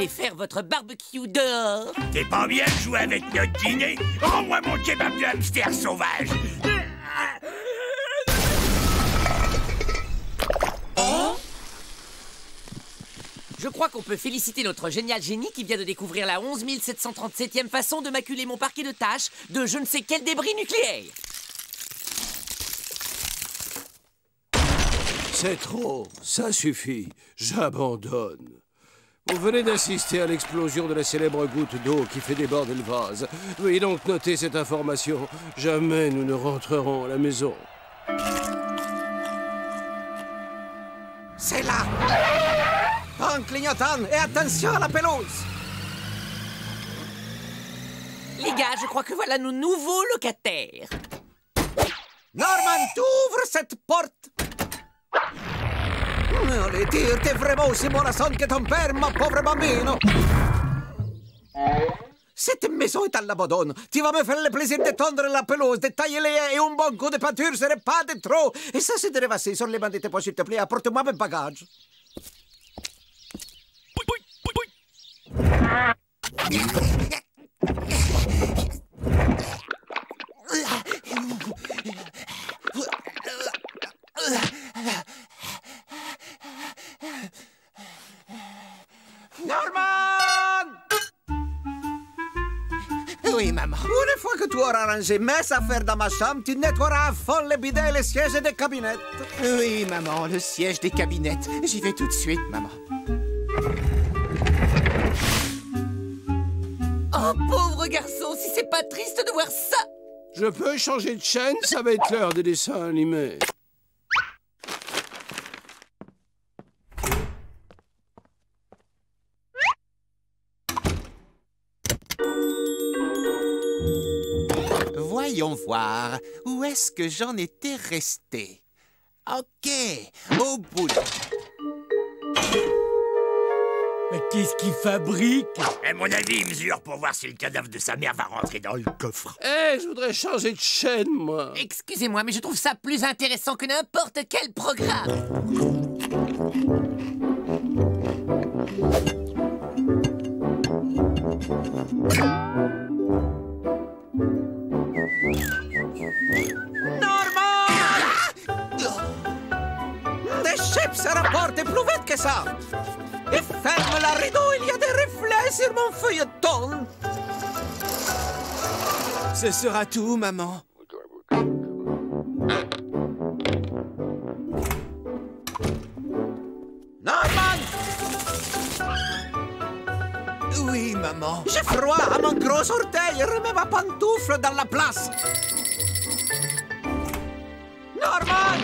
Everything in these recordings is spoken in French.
Allez faire votre barbecue dehors. T'es pas bien de jouer avec notre dîner? Rends-moi mon kebab de hamster sauvage. Je crois qu'on peut féliciter notre génial génie qui vient de découvrir la 11 737e façon de maculer mon parquet de tâches de je ne sais quel débris nucléaire. C'est trop, ça suffit, j'abandonne. Vous venez d'assister à l'explosion de la célèbre goutte d'eau qui fait déborder le vase. Veuillez donc noter cette information. Jamais nous ne rentrerons à la maison. C'est là! En clignotant et attention à la pelouse! Les gars, je crois que voilà nos nouveaux locataires. Norman, t'ouvres cette porte! Allez, dire, t'es vraiment aussi mollassonne que ton père, ma pauvre bambino! Cette maison est à l'abandon. Tu vas me faire le plaisir de tondre la pelouse, de tailler les haies et un bon coup de peinture serait pas de trop. Et ça, c'est de rêvasser sur les bancs de tes poches, s'il te plaît. Apporte-moi mes bagages. Norman! Oui, maman. Une fois que tu auras rangé mes affaires dans ma chambre, tu nettoieras à fond les bidets et les sièges des cabinettes. Oui, maman, le siège des cabinettes. J'y vais tout de suite, maman. Oh, pauvre garçon, si c'est pas triste de voir ça! Je peux changer de chaîne, ça va être l'heure des dessins animés. Voyons voir, où est-ce que j'en étais resté? Ok, au boulot. Mais qu'est-ce qu'il fabrique? À mon avis, il mesure pour voir si le cadavre de sa mère va rentrer dans le coffre. Je voudrais changer de chaîne, moi. Excusez-moi, mais je trouve ça plus intéressant que n'importe quel programme. Des chips à la porte est plus vite que ça. Et ferme la rideau, il y a des reflets sur mon feuilleton. Ce sera tout, maman. Norman! Oui, maman. J'ai froid à mon gros orteil. Remets ma pantoufle dans la place. Norman!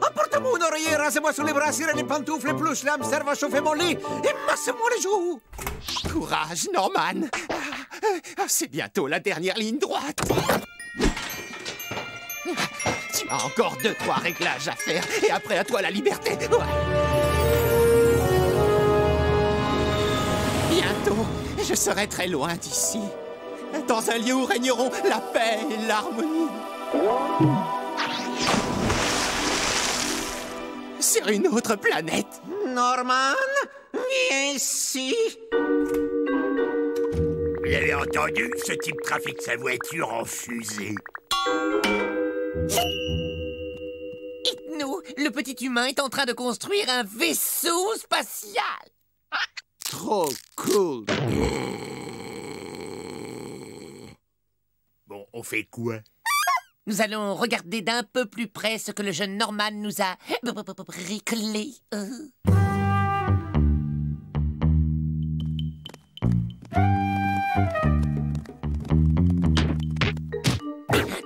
Apporte-moi une oreiller, rasez-moi sous les bras, cirez les pantoufles et plus l'hamster va chauffer mon lit et masse-moi les joues. Courage, Norman. C'est bientôt la dernière ligne droite. Tu as encore 2-3 réglages à faire et après à toi la liberté. Ouais. Bientôt, je serai très loin d'ici. Dans un lieu où régneront la paix et l'harmonie. Sur une autre planète. Norman, viens ici. Vous avez entendu? Ce type trafique sa voiture en fusée. Dites-nous, le petit humain est en train de construire un vaisseau spatial. Trop cool. Bon, on fait quoi? Nous allons regarder d'un peu plus près ce que le jeune Norman nous a bricolé. Un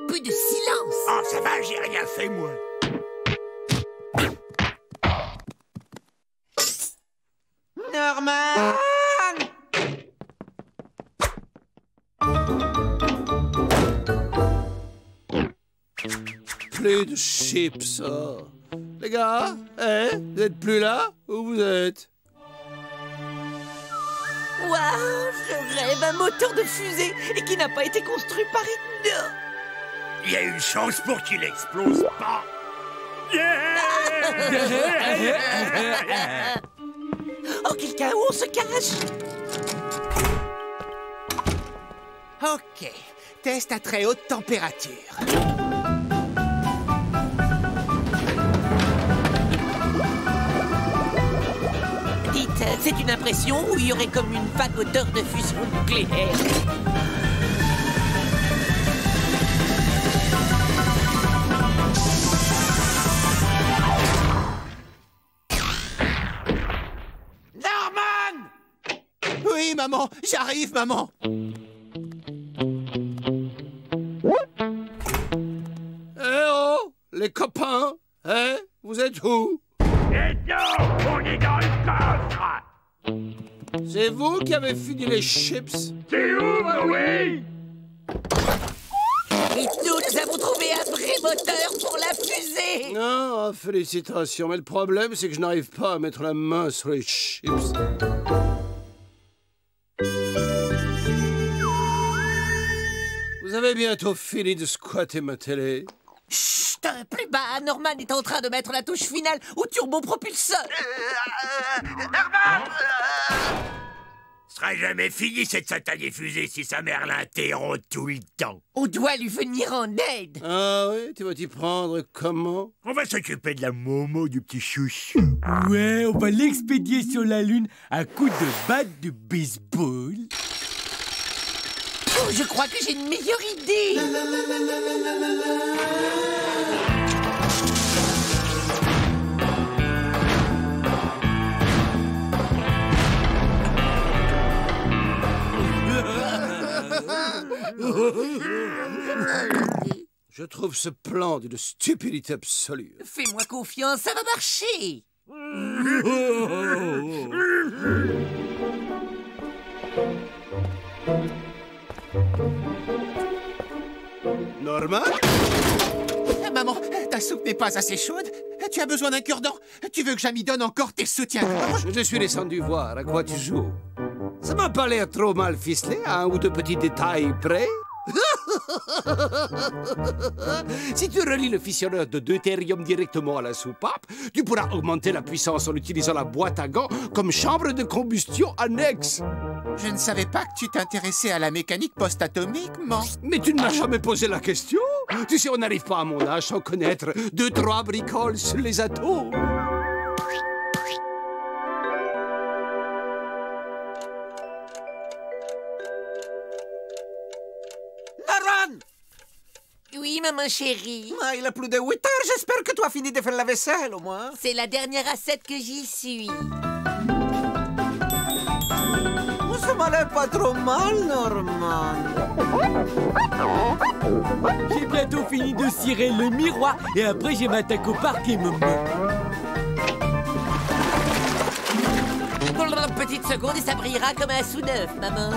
peu de silence. Oh, ça va, j'ai rien fait, moi. Norman! Plus de chips, oh. Les gars, vous êtes plus là? Où vous êtes? Waouh, je rêve un moteur de fusée et qui n'a pas été construit par une... Il y a une chance pour qu'il explose pas. Yeah! Oh, quelqu'un où on se cache? Ok, test à très haute température. Dites, c'est une impression ou il y aurait comme une vague odeur de fusion nucléaire? Norman! Oui, maman, j'arrive, maman. Eh oh, les copains, hein? Vous êtes où? Et non, on est dans le coffre! C'est vous qui avez fini les chips? C'est où, oui? Et nous avons trouvé un vrai moteur pour la fusée! Non, félicitations, mais le problème, c'est que je n'arrive pas à mettre la main sur les chips. Vous avez bientôt fini de squatter ma télé? Chut, plus bas, Norman est en train de mettre la touche finale au turbopropulseur. Norman! Ce sera jamais fini cette satanée fusée si sa mère l'interrompt tout le temps. On doit lui venir en aide. Ah oui, tu vas t'y prendre comment? On va s'occuper de la momo du petit chouchou. Ouais, on va l'expédier sur la Lune à coups de batte de baseball. Oh, je crois que j'ai une meilleure idée. Je trouve ce plan d'une stupidité absolue. Fais-moi confiance, ça va marcher. Norman? Maman, ta soupe n'est pas assez chaude. Tu as besoin d'un cure-dent. Tu veux que j'amie donne encore tes soutiens-gorge? Je suis descendu voir à quoi tu joues. Ça m'a pas l'air trop mal ficelé, à un ou deux petits détails près. Si tu relis le fissionneur de deutérium directement à la soupape, tu pourras augmenter la puissance en utilisant la boîte à gants comme chambre de combustion annexe. Je ne savais pas que tu t'intéressais à la mécanique post-atomique, maman. Mais tu ne m'as jamais posé la question. Tu sais, on n'arrive pas à mon âge sans connaître 2-3 bricoles sur les atomes. Norman! Oui, maman chérie. Ah, il a plus de 8 heures. J'espère que tu as fini de faire la vaisselle, au moins. C'est la dernière assiette que j'y suis. Ça m'a l'air pas trop mal, Norman. J'ai bientôt fini de cirer le miroir et après je m'attaque au parquet, maman. Petite seconde et ça brillera comme un sou neuf, maman.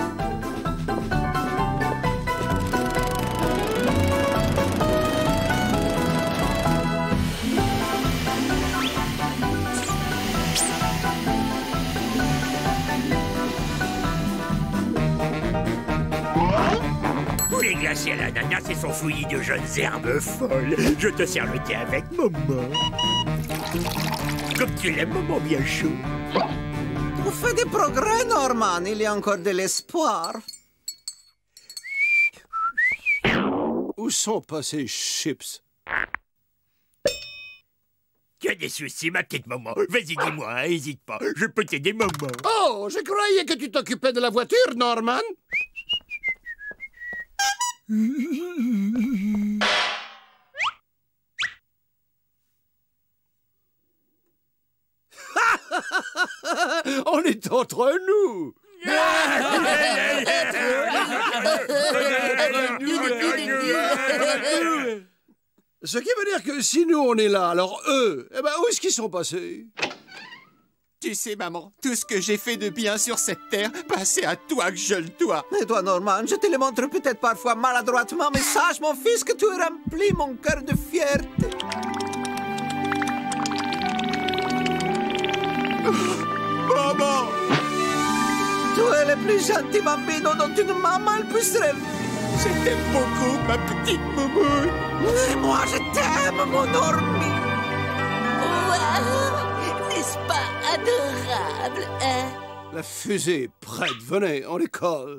Poulet glacé à l'ananas et son fouillis de jeunes herbes folles. Je te sers le thé avec, maman. Comme tu l'aimes, maman, bien chaud. Tu fais des progrès, Norman. Il y a encore de l'espoir. Où sont passés chips? Tu as des soucis, ma petite maman. Vas-y, dis-moi, hésite pas. Je peux t'aider, maman. Oh, je croyais que tu t'occupais de la voiture, Norman. On est entre nous. Ce qui veut dire que si nous on est là, alors eux, eh ben où est-ce qu'ils sont passés? Tu sais, maman, tout ce que j'ai fait de bien sur cette terre, bah, c'est à toi que je le dois. Et toi, Norman, je te le montre peut-être parfois maladroitement, mais sache, mon fils, que tu remplis mon cœur de fierté. Maman! Tu es le plus gentil bambino dont une maman puisse rêver. Je t'aime beaucoup, ma petite moumoune. Et moi, je t'aime, mon Normi. Wow! N'est-ce pas adorable, hein? La fusée est prête, venez, on les colle.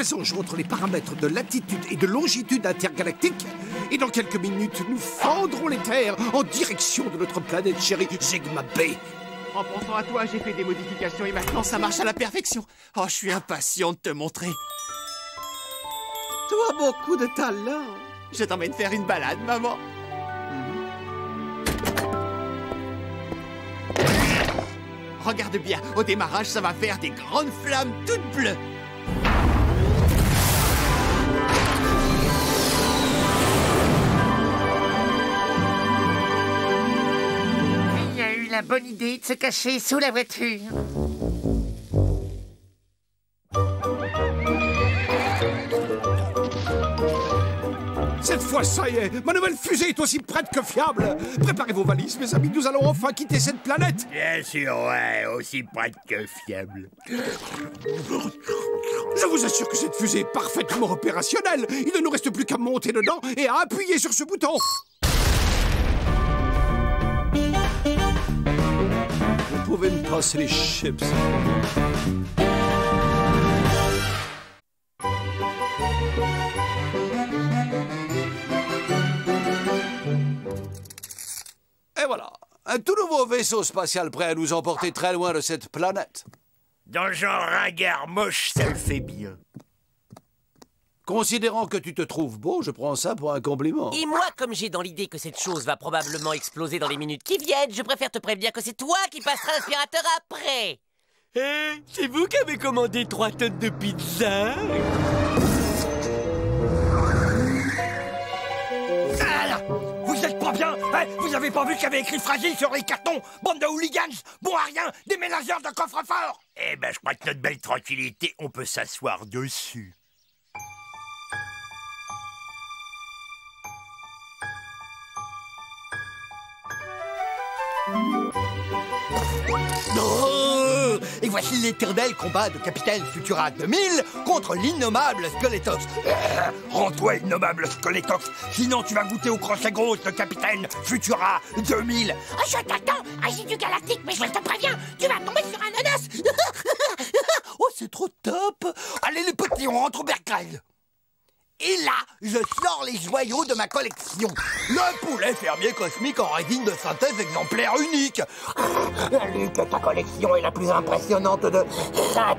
présent, je montre les paramètres de latitude et de longitude intergalactique. Et dans quelques minutes, nous fendrons les terres en direction de notre planète chérie, Zegma B. En pensant à toi, j'ai fait des modifications et maintenant ça marche à la perfection. Oh, je suis impatient de te montrer. Tu as beaucoup de talent. Je t'emmène faire une balade, maman. Regarde bien, au démarrage, ça va faire des grandes flammes toutes bleues. Il a eu la bonne idée de se cacher sous la voiture. Cette fois, ça y est, ma nouvelle fusée est aussi prête que fiable. Préparez vos valises, mes amis, nous allons enfin quitter cette planète. Bien sûr, ouais, aussi prête que fiable. Je vous assure que cette fusée est parfaitement opérationnelle. Il ne nous reste plus qu'à monter dedans et à appuyer sur ce bouton. Vous pouvez me passer les chips. Et voilà, un tout nouveau vaisseau spatial prêt à nous emporter très loin de cette planète. Dans le genre ringard moche, ça le fait bien. Considérant que tu te trouves beau, je prends ça pour un compliment. Et moi, comme j'ai dans l'idée que cette chose va probablement exploser dans les minutes qui viennent, je préfère te prévenir que c'est toi qui passeras l'aspirateur après. C'est vous qui avez commandé 3 tonnes de pizza? Vous êtes pas bien, hein? Vous avez pas vu qu'il y avait écrit fragile sur les cartons? Bande de hooligans, bon à rien, déménageurs de coffre-fort! Eh ben, je crois que notre belle tranquillité, on peut s'asseoir dessus. Oh, et voici l'éternel combat de Capitaine Futura 2000 contre l'innommable Skeletox. Rends-toi, innommable Skeletox, sinon tu vas goûter au crochet grosse de Capitaine Futura 2000. Oh, je t'attends, agit du galactique, mais je te préviens, tu vas tomber sur un ananas. Oh, c'est trop top. Allez les petits, on rentre au Berggrail. Et là, je sors les joyaux de ma collection. Le poulet fermier cosmique en résine de synthèse exemplaire unique. Luc, ta collection est la plus impressionnante de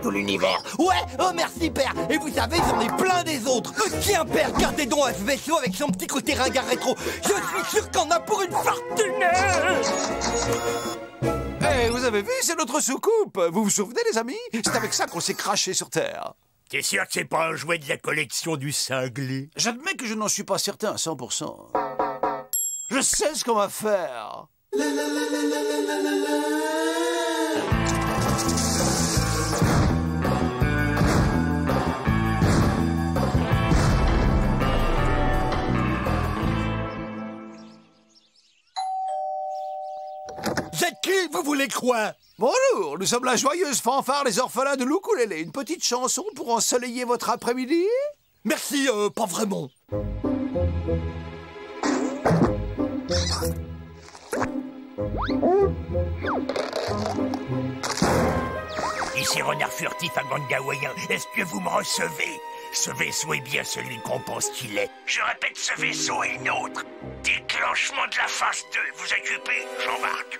tout l'univers. Ouais, oh merci père. Et vous savez, j'en ai plein des autres. Tiens père, gardez donc à ce vaisseau avec son petit côté ringard rétro. Je suis sûr qu'on a pour une fortune. Hey, vous avez vu, c'est notre soucoupe. Vous vous souvenez, les amis? C'est avec ça qu'on s'est craché sur Terre. T'es sûr que c'est pas un jouet de la collection du cinglé? J'admets que je n'en suis pas certain à 100%. Je sais ce qu'on va faire. C'est qui, vous voulez quoi? Bonjour, nous sommes la joyeuse fanfare des orphelins de l'ukulélé. Une petite chanson pour ensoleiller votre après-midi? Merci, pas vraiment. Ici Renard Furtif à Gangawayan. Est-ce que vous me recevez? Ce vaisseau est bien celui qu'on pense qu'il est. Je répète, ce vaisseau est nôtre. Déclenchement de la phase 2. Vous occupez? J'embarque.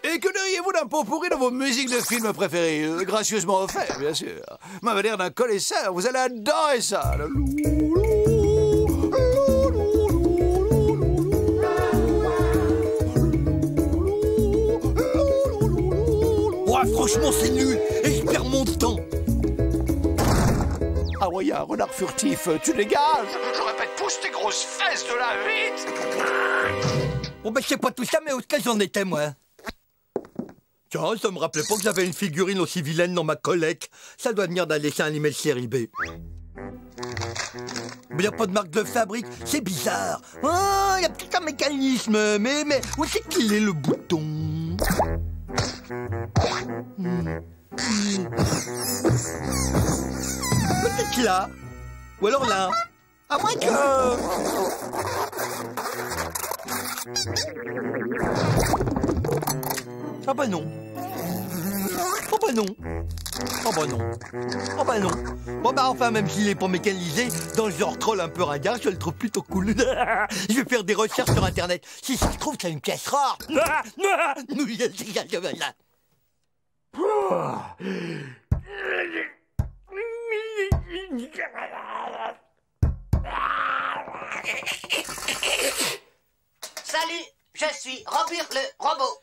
Et que diriez-vous d'un pot pourri dans vos musiques de films préférées? Gracieusement offert, bien sûr. M'avait l'air d'un connaisseur, vous allez adorer ça. Ouais, franchement, c'est nul. Et je perds mon temps. Ah ouais, un renard furtif, tu dégages. Je répète, pousse tes grosses fesses de là, vite. Bon, ben, je sais pas tout ça, mais où est-ce que j'en étais, moi? Tiens, ça me rappelait pas que j'avais une figurine aussi vilaine dans ma collecte. Ça doit venir d'un dessin animé de série B. Mais y a pas de marque de fabrique, c'est bizarre. Ah, y a peut-être un mécanisme, mais où c'est qu'il est le bouton? Peut-être là. Ou alors là. À moins que... Ah bah non. Oh bah non. Oh bah non. Oh bah non. Bon bah enfin, même s'il est pas mécanisé, dans le genre troll un peu ringard, je le trouve plutôt cool. Je vais faire des recherches sur internet. Si ça se trouve, c'est une pièce rare. Salut, je suis Robur le robot.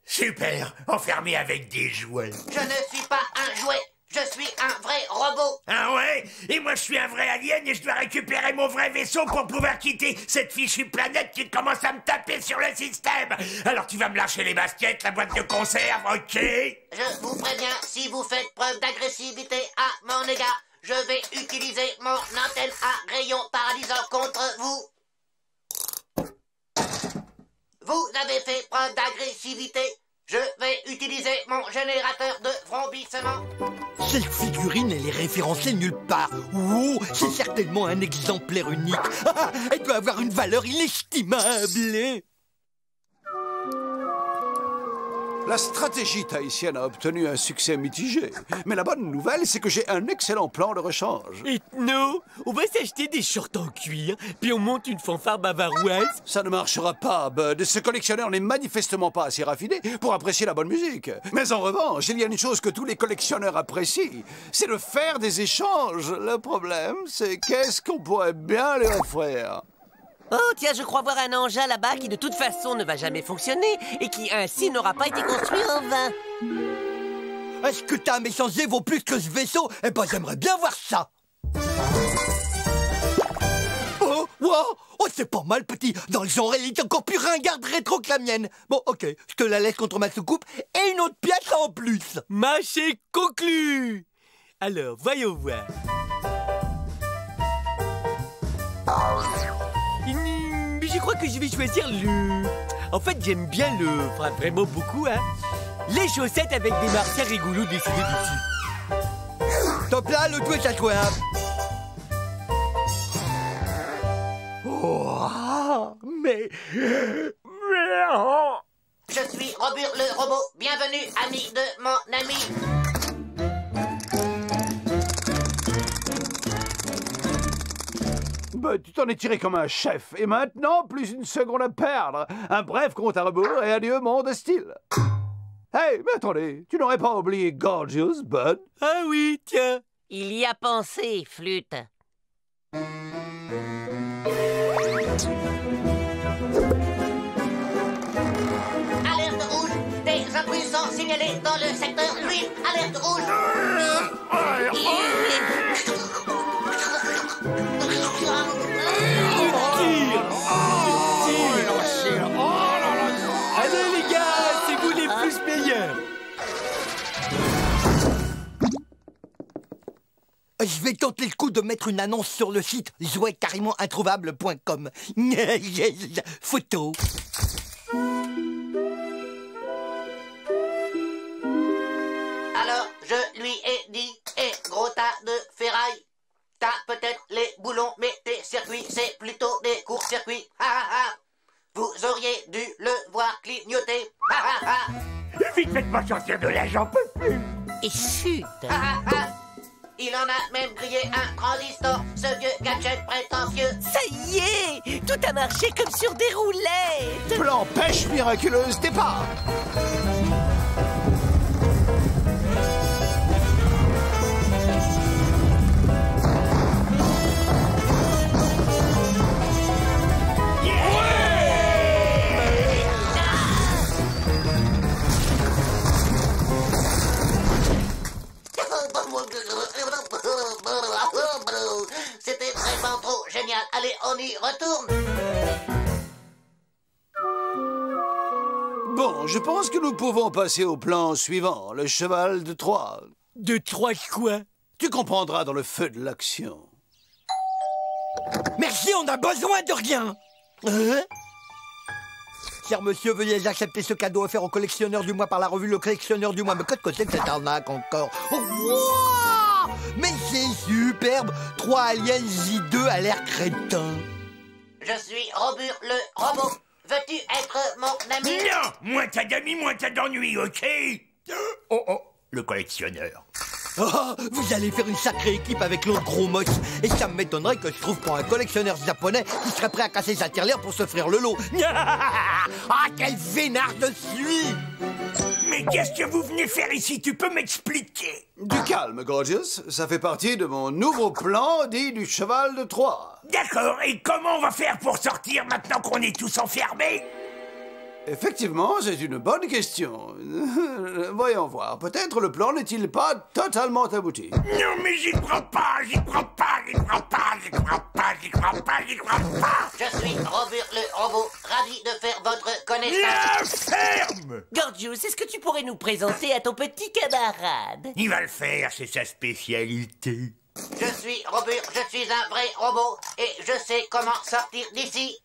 Super, enfermé avec des jouets. Je ne suis pas un jouet, je suis un vrai robot. Ah ouais? Et moi je suis un vrai alien et je dois récupérer mon vrai vaisseau pour pouvoir quitter cette fichue planète qui commence à me taper sur le système. Alors tu vas me lâcher les baskets, la boîte de conserve, ok? Je vous préviens, si vous faites preuve d'agressivité à mon égard, je vais utiliser mon antenne à rayon paralysant contre vous. Vous avez fait preuve d'agressivité. Je vais utiliser mon générateur de vrombissement. Cette figurine, elle est référencée nulle part. Wow, c'est certainement un exemplaire unique. Elle doit avoir une valeur inestimable. La stratégie tahitienne a obtenu un succès mitigé. Mais la bonne nouvelle, c'est que j'ai un excellent plan de rechange. Ethno, on va s'acheter des shorts en cuir, puis on monte une fanfare bavaroise. Ça ne marchera pas, Bud. Ce collectionneur n'est manifestement pas assez raffiné pour apprécier la bonne musique. Mais en revanche, il y a une chose que tous les collectionneurs apprécient, c'est de faire des échanges. Le problème, c'est qu'est-ce qu'on pourrait bien lui offrir? Oh, tiens, je crois voir un engin là-bas qui de toute façon ne va jamais fonctionner et qui ainsi n'aura pas été construit en vain. Est-ce que ta méchanceté vaut plus que ce vaisseau? Eh ben, j'aimerais bien voir ça. Oh, wow, oh, c'est pas mal, petit. Dans le genre, elle est encore plus ringarde rétro que la mienne. Bon, ok, je te la laisse contre ma soucoupe et une autre pièce en plus. Marché conclu. Alors, voyons voir. Je crois que je vais choisir le... En fait, j'aime bien le... Enfin, vraiment beaucoup, hein. Les chaussettes avec des martiens rigolos dessinés dessus. Top là, le tout est tatouable. Oh, mais... Je suis Robur le robot. Bienvenue, ami de mon ami. Bud, tu t'en es tiré comme un chef. Et maintenant, plus une seconde à perdre. Un bref compte à rebours et adieu, monde hostile. Hey, mais attendez, tu n'aurais pas oublié Gorgeous, Bud? Ah oui, tiens. Il y a pensé, flûte. Alerte rouge, des intrus sont signalés dans le secteur 8. Alerte rouge. Allez les gars, c'est vous les plus meilleurs. Je vais tenter le coup de mettre une annonce sur le site jouetcarimentintrouvable.com. Photo. Alors, je lui ai dit, gros tas de ferraille. T'as peut-être les boulons, mais tes circuits, c'est plutôt des courts-circuits. Vous auriez dû le voir clignoter. Vite, faites-moi sortir de là, j'en peux plus. Et chut. Il en a même grillé un transistor, ce vieux gadget prétentieux. Ça y est, tout a marché comme sur des roulettes. Plan pêche miraculeuse départ. C'était vraiment trop génial. Allez, on y retourne. Bon, je pense que nous pouvons passer au plan suivant, le cheval de Troie. De Troie quoi? Tu comprendras dans le feu de l'action. Merci, on a besoin de rien. Cher monsieur, veuillez accepter ce cadeau offert au collectionneur du mois par la revue Le Collectionneur du mois. Mais qu'est-ce que c'est que cette arnaque encore? Oh, wow, mais c'est superbe. 3 aliens J2 à l'air crétin. Je suis Robur le robot. Veux-tu être mon ami? Non! Moins t'as d'amis, moins t'as d'ennuis, ok? Oh, oh, le collectionneur. Oh, vous allez faire une sacrée équipe avec l'autre gros moche. Et ça m'étonnerait que je trouve pour un collectionneur japonais qui serait prêt à casser sa tirelire pour s'offrir le lot. Ah, quel vénard je suis! Mais qu'est-ce que vous venez faire ici? Tu peux m'expliquer? Du calme, Gorgeous. Ça fait partie de mon nouveau plan dit du cheval de Troie. D'accord, et comment on va faire pour sortir maintenant qu'on est tous enfermés? Effectivement, c'est une bonne question. Voyons voir. Peut-être le plan n'est-il pas totalement abouti. Non, mais j'y crois pas, j'y crois pas, j'y crois pas, j'y crois pas, j'y crois pas, j'y crois pas. Je suis Robur le robot, ravi de faire votre connaissance. La ferme! Gorgeous, est-ce que tu pourrais nous présenter à ton petit camarade? Il va le faire, c'est sa spécialité. Je suis Robur, je suis un vrai robot, et je sais comment sortir d'ici.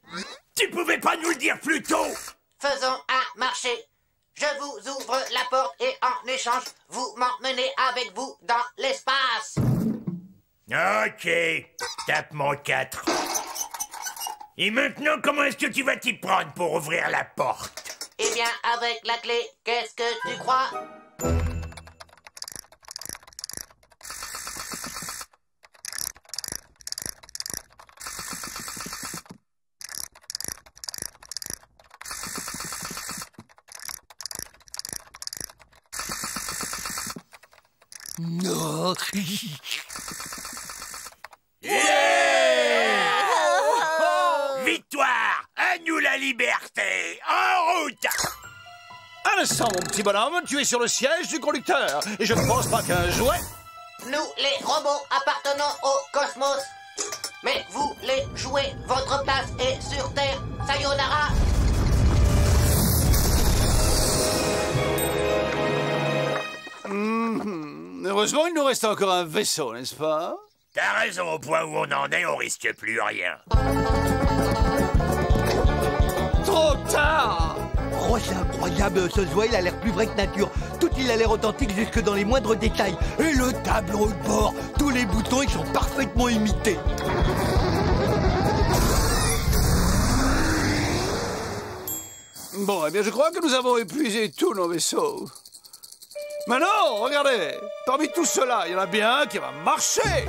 Tu pouvais pas nous le dire plus tôt? Faisons un marché. Je vous ouvre la porte et en échange, vous m'emmenez avec vous dans l'espace. Ok, tape mon 4. Et maintenant, comment est-ce que tu vas t'y prendre pour ouvrir la porte? Eh bien, avec la clé, qu'est-ce que tu crois? Non. Victoire! À nous la liberté! En route! Un instant, mon petit bonhomme, tu es sur le siège du conducteur. Et je ne pense pas qu'un jouet... Nous, les robots, appartenons au cosmos. Mais vous, les jouets, votre place est sur Terre. Sayonara! Heureusement, il nous reste encore un vaisseau, n'est-ce pas? T'as raison, au point où on en est, on risque plus rien. Trop tard! Oh, c'est incroyable, ce jouet, il a l'air plus vrai que nature. Tout il a l'air authentique jusque dans les moindres détails. Et le tableau de bord, tous les boutons, ils sont parfaitement imités. Bon, eh bien, je crois que nous avons épuisé tous nos vaisseaux. Maintenant, regardez, parmi tout cela, il y en a bien un qui va marcher.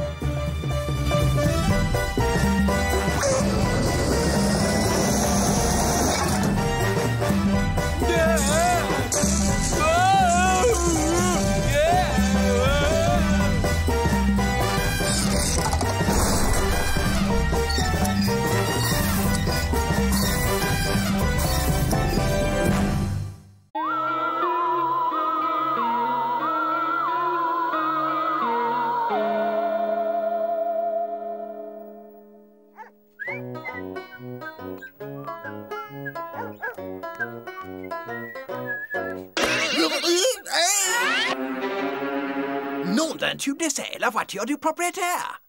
Nom d'un tube d'essai, la voiture du propriétaire.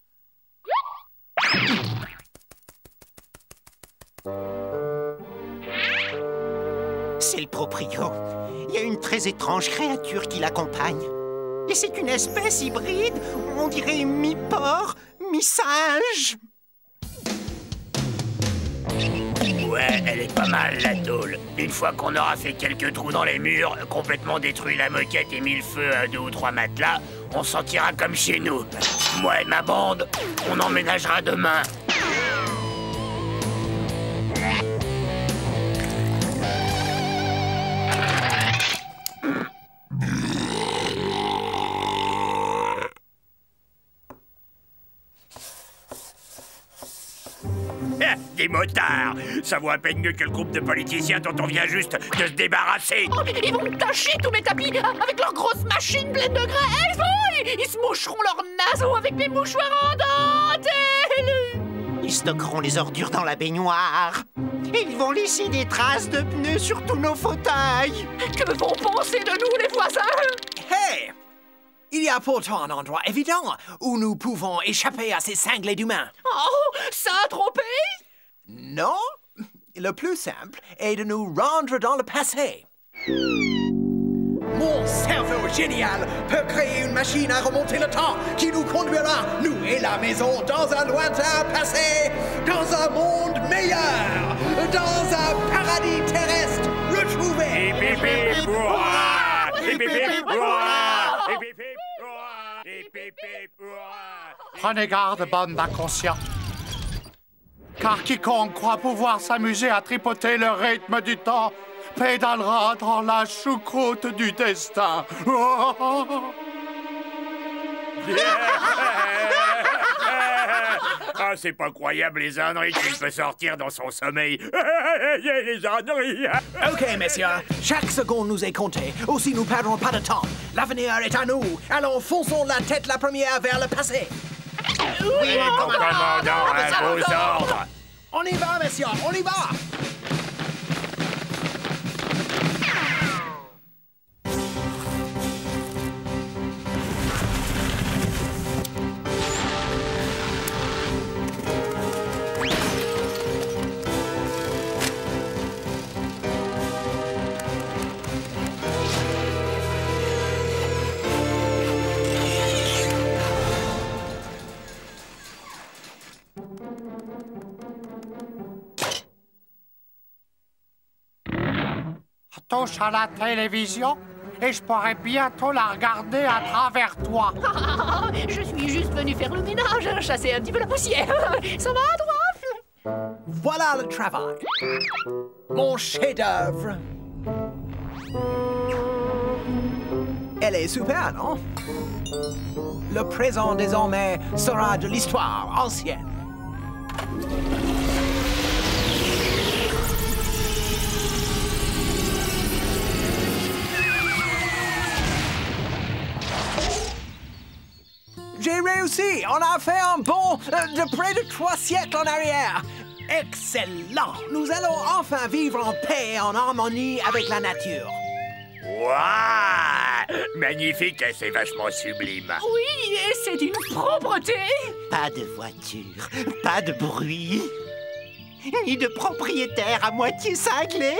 C'est le proprio. Il y a une très étrange créature qui l'accompagne. Et c'est une espèce hybride, on dirait mi-porc, mi-singe. Ouais, elle est pas mal, la tôle. Une fois qu'on aura fait quelques trous dans les murs, complètement détruit la moquette et mis le feu à 2 ou 3 matelas, on s'en tirera comme chez nous. Moi et ma bande, on emménagera demain. Des motards! Ça vaut à peine mieux que le groupe de politiciens dont on vient juste de se débarrasser! Oh, mais ils vont me tâcher tous mes tapis avec leurs grosses machines pleines de graisse! Oh, ils se moucheront leurs naseaux avec mes mouchoirs en dentelle! Ils stockeront les ordures dans la baignoire. Et ils vont laisser des traces de pneus sur tous nos fauteuils. Que vont penser de nous, les voisins? Hey! Il y a pourtant un endroit évident où nous pouvons échapper à ces cinglés d'humains. Oh, ça a trompé? Non, le plus simple est de nous rendre dans le passé. Mon cerveau génial peut créer une machine à remonter le temps qui nous conduira, nous et la maison, dans un lointain passé, dans un monde meilleur, dans un paradis terrestre retrouvé. Prenez garde, bande d'inconscients. Car quiconque croit pouvoir s'amuser à tripoter le rythme du temps pédalera dans la choucroute du destin. Ah, c'est pas croyable les âneries qu'il peut sortir dans son sommeil. Les âneries. Ok, messieurs, chaque seconde nous est comptée. Aussi, nous perdrons pas de temps. L'avenir est à nous. Alors, fonçons la tête la première vers le passé. Oui, commandant, à vos ordres. On y va, messieurs, on y va. Touche à la télévision et je pourrai bientôt la regarder à travers toi. Je suis juste venu faire le ménage, chasser un petit peu la poussière. Ça va, toi? Voilà le travail. Mon chef-d'œuvre. Elle est super, non? Le présent, désormais, sera de l'histoire ancienne. J'ai réussi! On a fait un bond de près de 3 siècles en arrière! Excellent! Nous allons enfin vivre en paix et en harmonie avec la nature. Waouh! Magnifique et c'est vachement sublime. Oui, et c'est d'une propreté! Pas de voiture, pas de bruit, ni de propriétaire à moitié cinglé.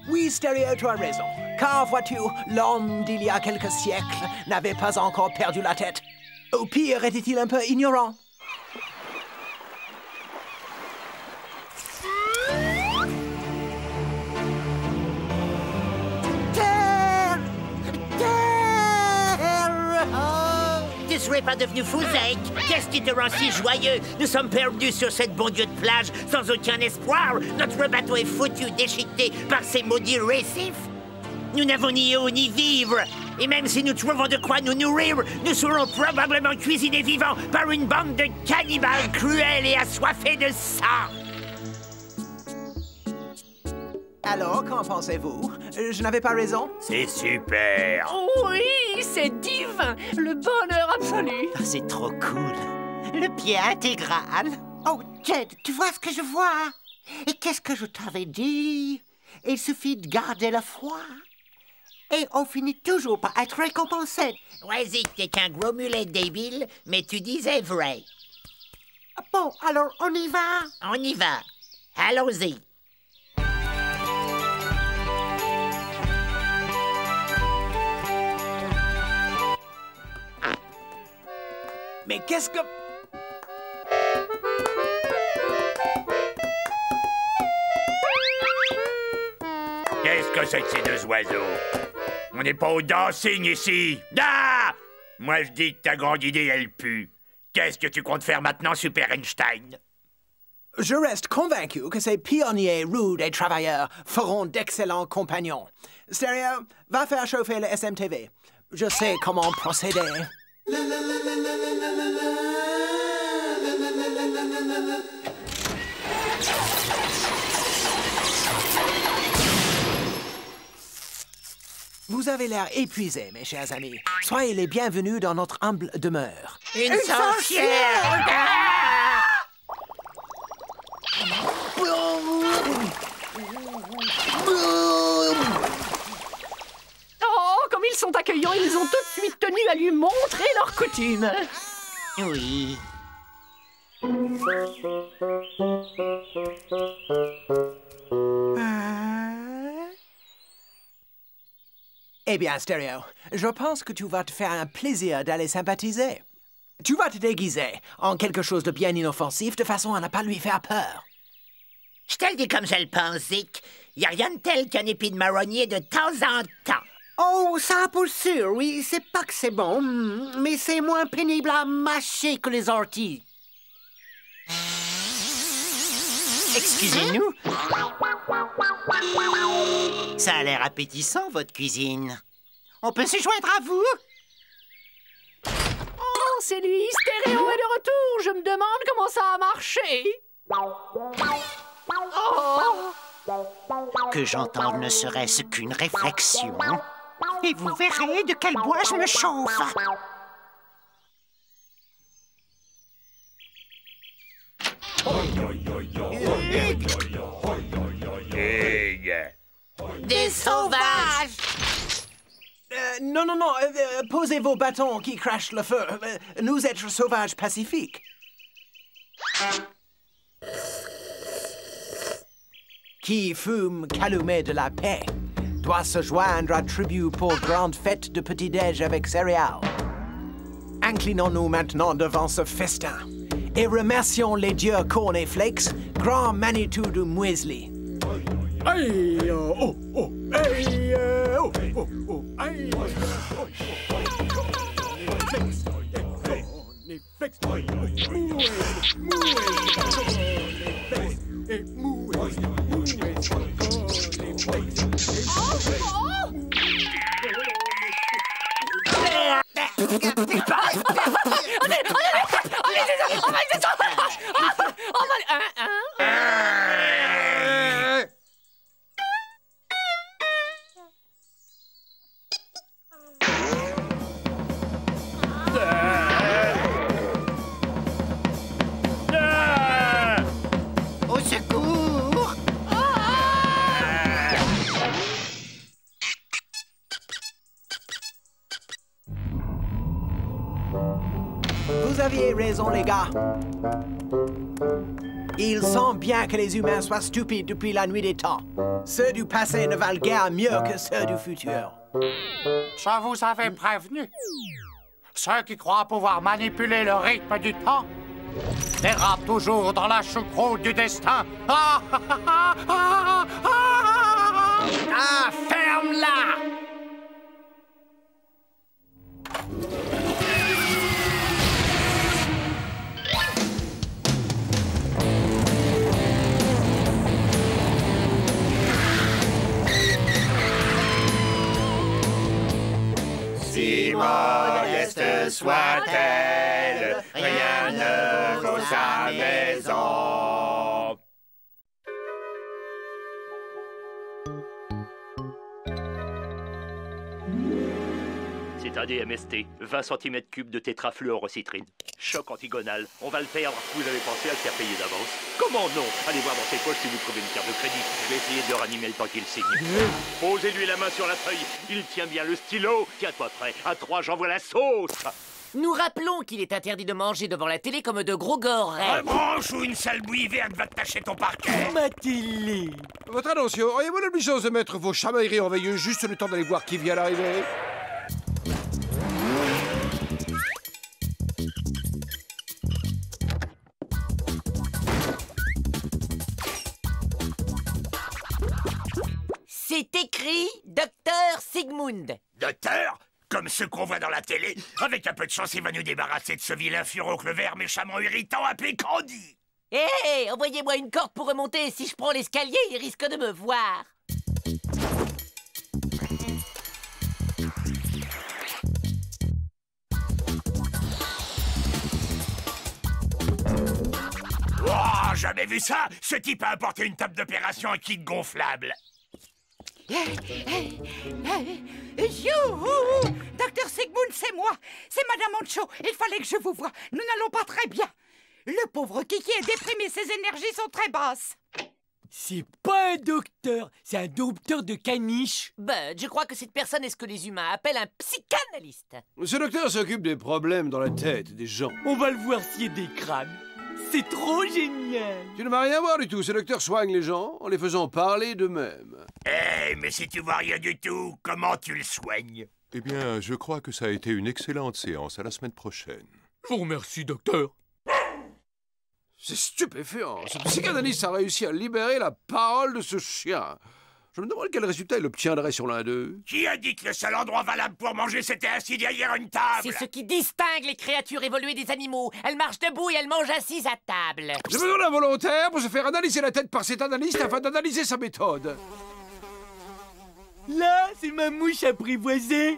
Oui, Stereo, tu as raison. Car, vois-tu, l'homme d'il y a quelques siècles n'avait pas encore perdu la tête. Au pire, était-il un peu ignorant? Terre! Tu serais pas devenu fou, Zeke? Qu'est-ce qui te rend si joyeux? Nous sommes perdus sur cette bon Dieu de plage, sans aucun espoir. Notre bateau est foutu, déchiqueté par ces maudits récifs. Nous n'avons ni eau ni vivre. Et même si nous trouvons de quoi nous nourrir, nous serons probablement cuisinés vivants par une bande de cannibales cruels et assoiffés de sang. Alors, qu'en pensez-vous? Je n'avais pas raison? C'est super. Oui, c'est divin! Le bonheur absolu! C'est trop cool. Le pied intégral. Oh, Jed, tu vois ce que je vois? Et qu'est-ce que je t'avais dit? Il suffit de garder la foi. Et on finit toujours par être récompensé. Ouais, Zeke, t'es qu'un gros mulet débile, mais tu disais vrai. Bon, alors on y va? On y va. Allons-y. Mais qu'est-ce que... Qu'est-ce que c'est que ces deux oiseaux? On n'est pas au dancing ici. Ah! Moi, je dis que ta grande idée, elle pue. Qu'est-ce que tu comptes faire maintenant, Super Einstein? Je reste convaincu que ces pionniers rudes et travailleurs feront d'excellents compagnons. Stereo, va faire chauffer le SMTV. Je sais comment procéder. Vous avez l'air épuisés, mes chers amis. Soyez les bienvenus dans notre humble demeure. Une sorcière! Oh, comme ils sont accueillants, ils ont tout de suite tenu à lui montrer leurs coutumes. Oui. Eh bien, Stereo, je pense que tu vas te faire un plaisir d'aller sympathiser. Tu vas te déguiser en quelque chose de bien inoffensif de façon à ne pas lui faire peur. Je te le dis comme je le pense, Zeke. Y a rien de tel qu'un épi de marronnier de temps en temps. Oh, ça pour sûr, oui, c'est pas que c'est bon, mais c'est moins pénible à mâcher que les orties. Excusez-nous. Ça a l'air appétissant, votre cuisine. On peut se joindre à vous? Oh, c'est lui, Stéréo est de retour. Je me demande comment ça a marché. Oh. Que j'entende ne serait-ce qu'une réflexion. Et vous verrez de quel bois je me chauffe. Des sauvages! Non, posez vos bâtons qui crachent le feu. Nous êtres sauvages pacifiques. Qui fume calumet de la paix doit se joindre à tribu pour grande fête de petit-déj avec céréales. Inclinons-nous maintenant devant ce festin et remercions les dieux Cornflakes, grand Manitou du muesli. Aïe, oh, oh, aïe, oh, oh, oh, aïe, Au secours! Vous aviez raison, les gars. Il semble bien que les humains soient stupides depuis la nuit des temps. Ceux du passé ne valent guère mieux que ceux du futur. Je vous avais prévenu. Ceux qui croient pouvoir manipuler le rythme du temps dérapent toujours dans la choucroute du destin. Ah, ferme-la! Si modeste soit-elle, rien ne vaut sa maison. C'est un DMST, 20 cm3 de tétrafluorocitrine. Choc antigonal, on va le perdre. Vous avez pensé à le faire payer d'avance? Comment non? Allez voir dans ses poches si vous trouvez une carte de crédit. Je vais essayer de le ranimer le temps qu'il signe. Posez-lui la main sur la feuille, il tient bien le stylo. Tiens-toi prêt, à 3 j'envoie la sauce. Nous rappelons qu'il est interdit de manger devant la télé comme de gros gorets. Rebranche ou une sale bouillie verte va te tacher ton parquet. Ma télé. Votre attention, auriez-vous l'obligeance de mettre vos chamailleries en veilleuse juste le temps d'aller voir qui vient d'arriver? C'est écrit Docteur Sigmund. Docteur? Comme ceux qu'on voit dans la télé? Avec un peu de chance, il va nous débarrasser de ce vilain furoncle vert méchamment irritant appelé Candy. Hé, envoyez-moi une corde pour remonter. Si je prends l'escalier, il risque de me voir. Oh, jamais vu ça! Ce type a apporté une table d'opération à kit gonflable. Youhou! Docteur Sigmund, c'est moi. C'est Madame Ancho. Il fallait que je vous voie. Nous n'allons pas très bien. Le pauvre Kiki est déprimé. Ses énergies sont très basses. C'est pas un docteur, c'est un dompteur de caniche. Je crois que cette personne est ce que les humains appellent un psychanalyste. Ce docteur s'occupe des problèmes dans la tête des gens. On va le voir scier des crânes. C'est trop génial. Tu ne vas rien voir du tout. Ce docteur soigne les gens en les faisant parler d'eux-mêmes. Mais si tu vois rien du tout, comment tu le soignes? Eh bien, je crois que ça a été une excellente séance. À la semaine prochaine. Je vous remercie, docteur. C'est stupéfiant. Ce psychanalyste a réussi à libérer la parole de ce chien. Je me demande quel résultat il obtiendrait sur l'un d'eux. Qui a dit que le seul endroit valable pour manger, c'était assis derrière une table? C'est ce qui distingue les créatures évoluées des animaux. Elles marchent debout et elles mangent assises à table. J'ai besoin d'un volontaire pour se faire analyser la tête par cet analyste afin d'analyser sa méthode. Là, c'est ma mouche apprivoisée.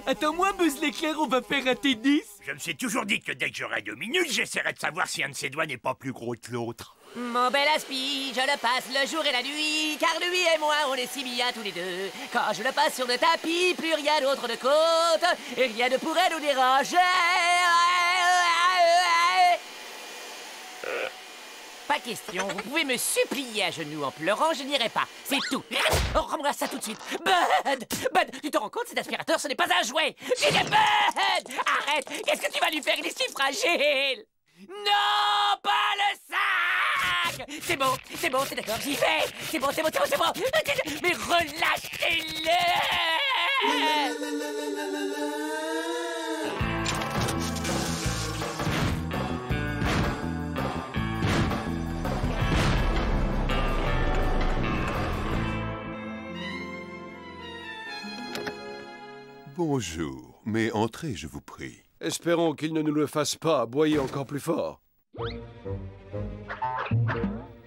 Attends-moi, Buzz l'éclair, on va faire un tennis. Je me suis toujours dit que dès que j'aurai 2 minutes, j'essaierai de savoir si un de ses doigts n'est pas plus gros que l'autre. Mon bel aspi, je le passe le jour et la nuit, car lui et moi, on est si bien tous les deux. Quand je le passe sur le tapis, plus rien d'autre de côte, et rien ne pourrait nous déranger. Pas question, vous pouvez me supplier à genoux en pleurant, je n'irai pas. C'est tout. Oh, rends-moi ça tout de suite. Bud! Bud, tu te rends compte, cet aspirateur, ce n'est pas un jouet. Bud! Arrête! Qu'est-ce que tu vas lui faire? Il est si fragile! Non, pas le sac! C'est bon, c'est d'accord, j'y vais! C'est bon! Mais relâchez-le! Bonjour, mais entrez, je vous prie. Espérons qu'il ne nous le fasse pas aboyer encore plus fort.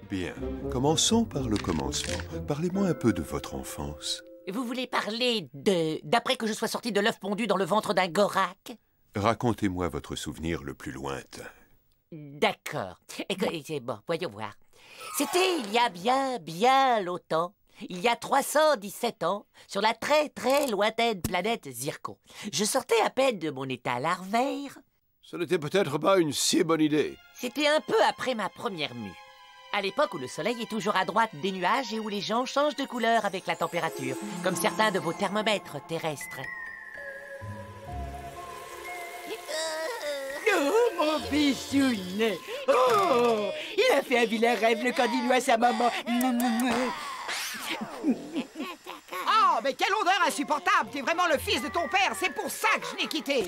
Bien, commençons par le commencement. Parlez-moi un peu de votre enfance. Vous voulez parler d'après que je sois sorti de l'œuf pondu dans le ventre d'un gorak? Racontez-moi votre souvenir le plus lointain. D'accord. Écoutez, bon, voyons voir. C'était il y a bien longtemps. Il y a 317 ans, sur la très lointaine planète Zircon. Je sortais à peine de mon état larvaire. Ce n'était peut-être pas une si bonne idée. C'était un peu après ma première mue. À l'époque où le soleil est toujours à droite des nuages et où les gens changent de couleur avec la température, comme certains de vos thermomètres terrestres. Oh, mon bichounet! Oh! Il a fait un vilain rêve, le candidat à sa maman. Oh, mais quelle odeur insupportable! T'es vraiment le fils de ton père, c'est pour ça que je l'ai quitté!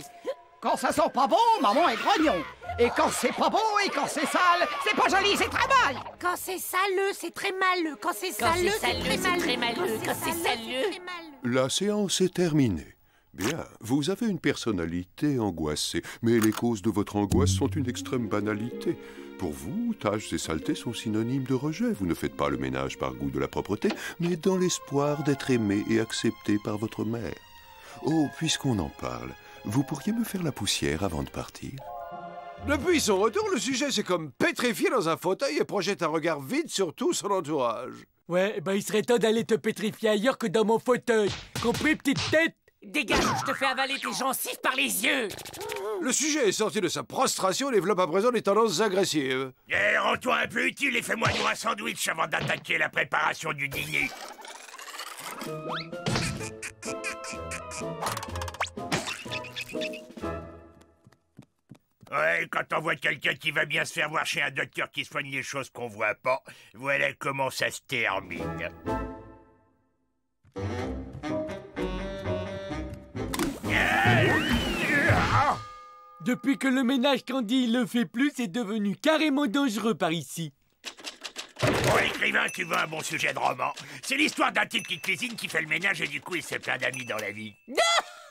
Quand ça sent pas bon, maman est grognon! Et quand c'est pas bon et quand c'est sale, c'est pas joli, c'est très mal! Quand c'est saleux, c'est très maleux. Quand c'est saleux, c'est très maleux. Quand c'est saleux... La séance est terminée. Bien, vous avez une personnalité angoissée, mais les causes de votre angoisse sont une extrême banalité. Pour vous, taches et saletés sont synonymes de rejet. Vous ne faites pas le ménage par goût de la propreté, mais dans l'espoir d'être aimé et accepté par votre mère. Oh, puisqu'on en parle, vous pourriez me faire la poussière avant de partir? Depuis son retour, le sujet s'est comme pétrifié dans un fauteuil et projette un regard vide sur tout son entourage. Ouais, il serait temps d'aller te pétrifier ailleurs que dans mon fauteuil. Compris, petite tête? Dégage, je te fais avaler tes gencives par les yeux! Le sujet est sorti de sa prostration et développe à présent des tendances agressives. Eh, rends-toi un peu utile et fais-moi nous un sandwich avant d'attaquer la préparation du dîner. Ouais, quand on voit quelqu'un qui va bien se faire voir chez un docteur qui soigne les choses qu'on voit pas, voilà comment ça se termine. Depuis que le ménage Candy il le fait plus, c'est devenu carrément dangereux par ici. Pour l'écrivain, tu veux un bon sujet de roman? C'est l'histoire d'un type qui cuisine, qui fait le ménage et du coup il se fait plein d'amis dans la vie.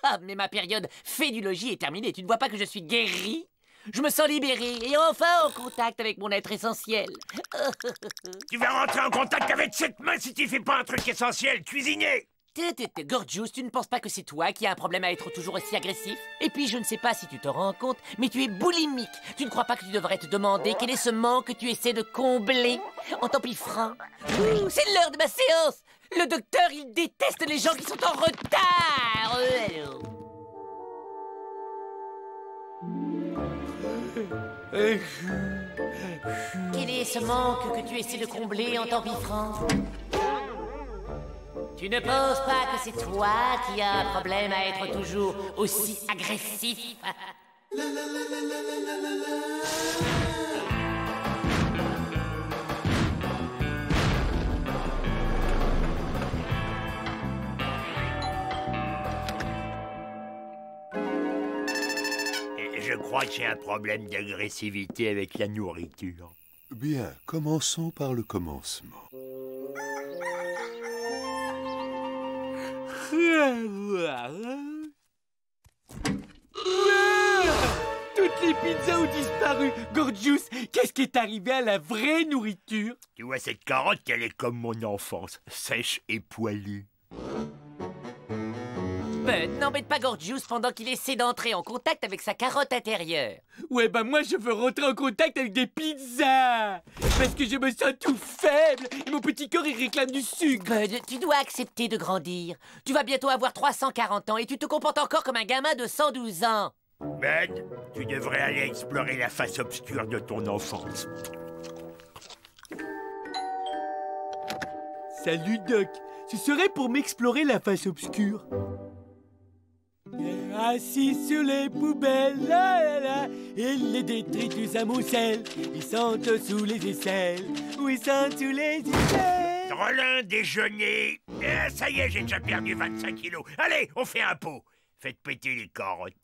Ah, mais ma période fédulogie est terminée. Tu ne vois pas que je suis guéri? Je me sens libéré et enfin en contact avec mon être essentiel. Tu vas rentrer en contact avec cette main si tu fais pas un truc essentiel, cuisiner. Gorgeous, tu ne penses pas que c'est toi qui as un problème à être toujours aussi agressif? Et puis, je ne sais pas si tu te rends compte, mais tu es boulimique. Tu ne crois pas que tu devrais te demander quel est ce manque que tu essaies de combler en t'empiffrant? C'est l'heure de ma séance! Le docteur, il déteste les gens qui sont en retard! Quel est ce manque que tu essaies de combler en t'empiffrant? Tu ne penses pas que c'est toi qui as un problème à être toujours aussi agressif? Je crois que j'ai un problème d'agressivité avec la nourriture. Bien, commençons par le commencement. pizzas ont disparu. Gorgeous, qu'est-ce qui est arrivé à la vraie nourriture? Tu vois, cette carotte, elle est comme mon enfance, sèche et poilue. Bud, n'embête pas Gorgeous pendant qu'il essaie d'entrer en contact avec sa carotte intérieure. Ouais, bah moi je veux rentrer en contact avec des pizzas. Parce que je me sens tout faible et mon petit corps il réclame du sucre. Bud, tu dois accepter de grandir. Tu vas bientôt avoir 340 ans et tu te comportes encore comme un gamin de 112 ans. Bud, tu devrais aller explorer la face obscure de ton enfance. Salut Doc, ce serait pour m'explorer la face obscure. Assis sur les poubelles, là, là, là, et les détritus amoncellent. Ils sentent sous les aisselles, ou ils sentent sous les aisselles. Drôlin déjeuner. Ça y est, j'ai déjà perdu 25 kilos. Allez, on fait un pot. Faites péter les carottes.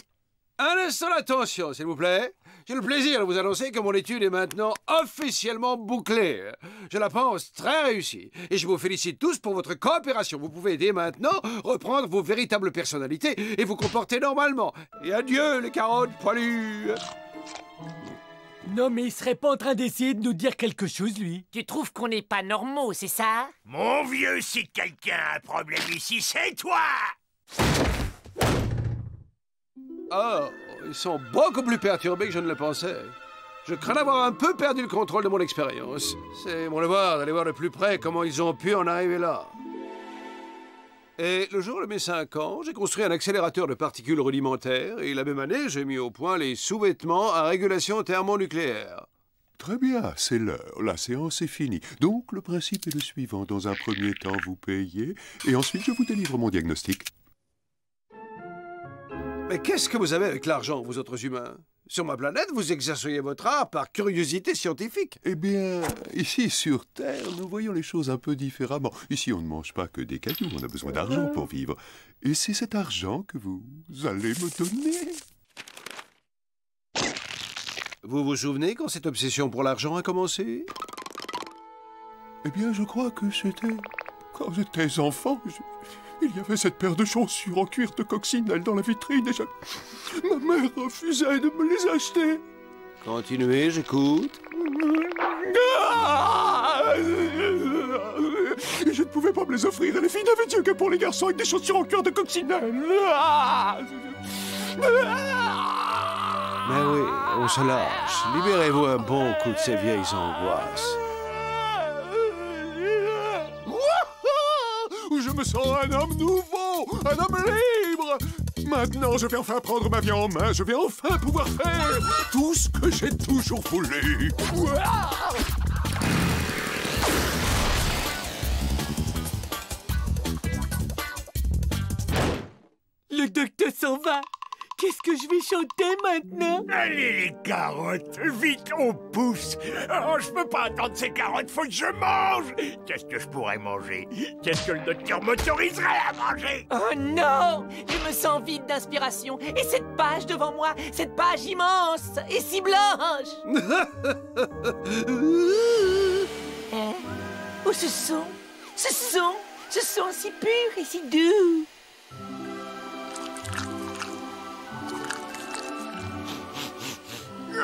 Un instant d'attention, s'il vous plaît. J'ai le plaisir de vous annoncer que mon étude est maintenant officiellement bouclée. Je la pense très réussie. Et je vous félicite tous pour votre coopération. Vous pouvez dès maintenant reprendre vos véritables personnalités et vous comporter normalement. Et adieu, les carottes poilues. Non, mais il serait pas en train d'essayer de nous dire quelque chose, lui? Tu trouves qu'on n'est pas normaux, c'est ça? Mon vieux, si quelqu'un a un problème ici, c'est toi! Oh, ils sont beaucoup plus perturbés que je ne le pensais. Je crains d'avoir un peu perdu le contrôle de mon expérience. C'est mon devoir d'aller voir de plus près comment ils ont pu en arriver là. Et le jour de mes 5 ans, j'ai construit un accélérateur de particules rudimentaires et la même année, j'ai mis au point les sous-vêtements à régulation thermonucléaire. Très bien, c'est l'heure. La séance est finie. Donc, le principe est le suivant. Dans un premier temps, vous payez et ensuite, je vous délivre mon diagnostic. Mais qu'est-ce que vous avez avec l'argent, vous autres humains? Sur ma planète, vous exerceriez votre art par curiosité scientifique. Eh bien, ici sur Terre, nous voyons les choses un peu différemment. Ici, on ne mange pas que des cailloux, on a besoin d'argent pour vivre. Et c'est cet argent que vous allez me donner. Vous vous souvenez quand cette obsession pour l'argent a commencé? Eh bien, je crois que c'était... Quand j'étais enfant, il y avait cette paire de chaussures en cuir de coccinelle dans la vitrine et ma mère refusait de me les acheter. Continuez, j'écoute. Je ne pouvais pas me les offrir et les filles n'avaient Dieu que pour les garçons avec des chaussures en cuir de coccinelle. Mais oui, on se lâche. Libérez-vous un bon coup de ces vieilles angoisses. Je me sens un homme nouveau, un homme libre. Maintenant, je vais enfin prendre ma vie en main. Je vais enfin pouvoir faire tout ce que j'ai toujours voulu. Le docteur s'en va. Qu'est-ce que je vais chanter maintenant? Allez, les carottes, vite, on pousse. Oh, je peux pas attendre ces carottes, faut que je mange. Qu'est-ce que je pourrais manger? Qu'est-ce que le docteur m'autoriserait à manger? Oh non! Je me sens vide d'inspiration. Et cette page devant moi, cette page immense et si blanche! Hein? Oh, ce son si pur et si doux!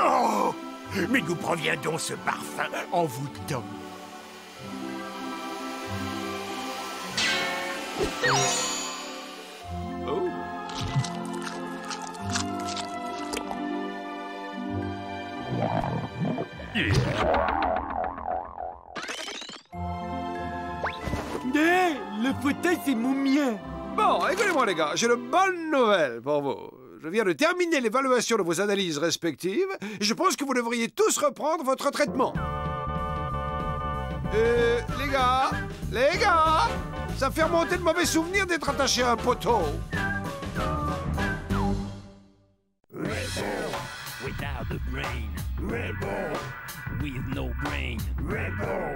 Oh! Mais d'où provient donc ce parfum envoûtant? Oh! Hey, le fauteuil, c'est mon mien. Bon, écoutez-moi les gars, j'ai de bonnes nouvelles pour vous. Je viens de terminer l'évaluation de vos analyses respectives et je pense que vous devriez tous reprendre votre traitement. Les gars, ça fait remonter de mauvais souvenirs d'être attaché à un poteau. Rebel without a brain. Rebel with no brain. Rebel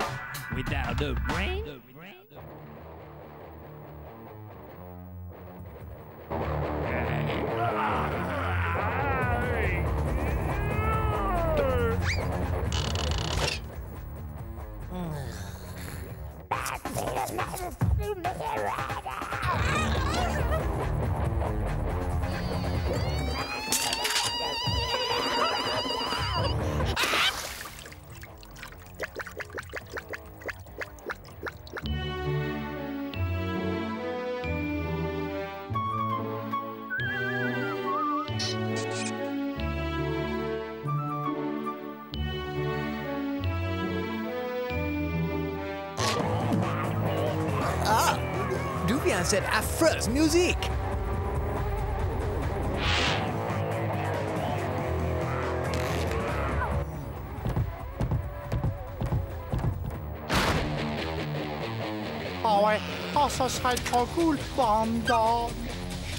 without a brain. bien cette affreuse musique? Oh ouais, oh ça serait trop cool, Brandon.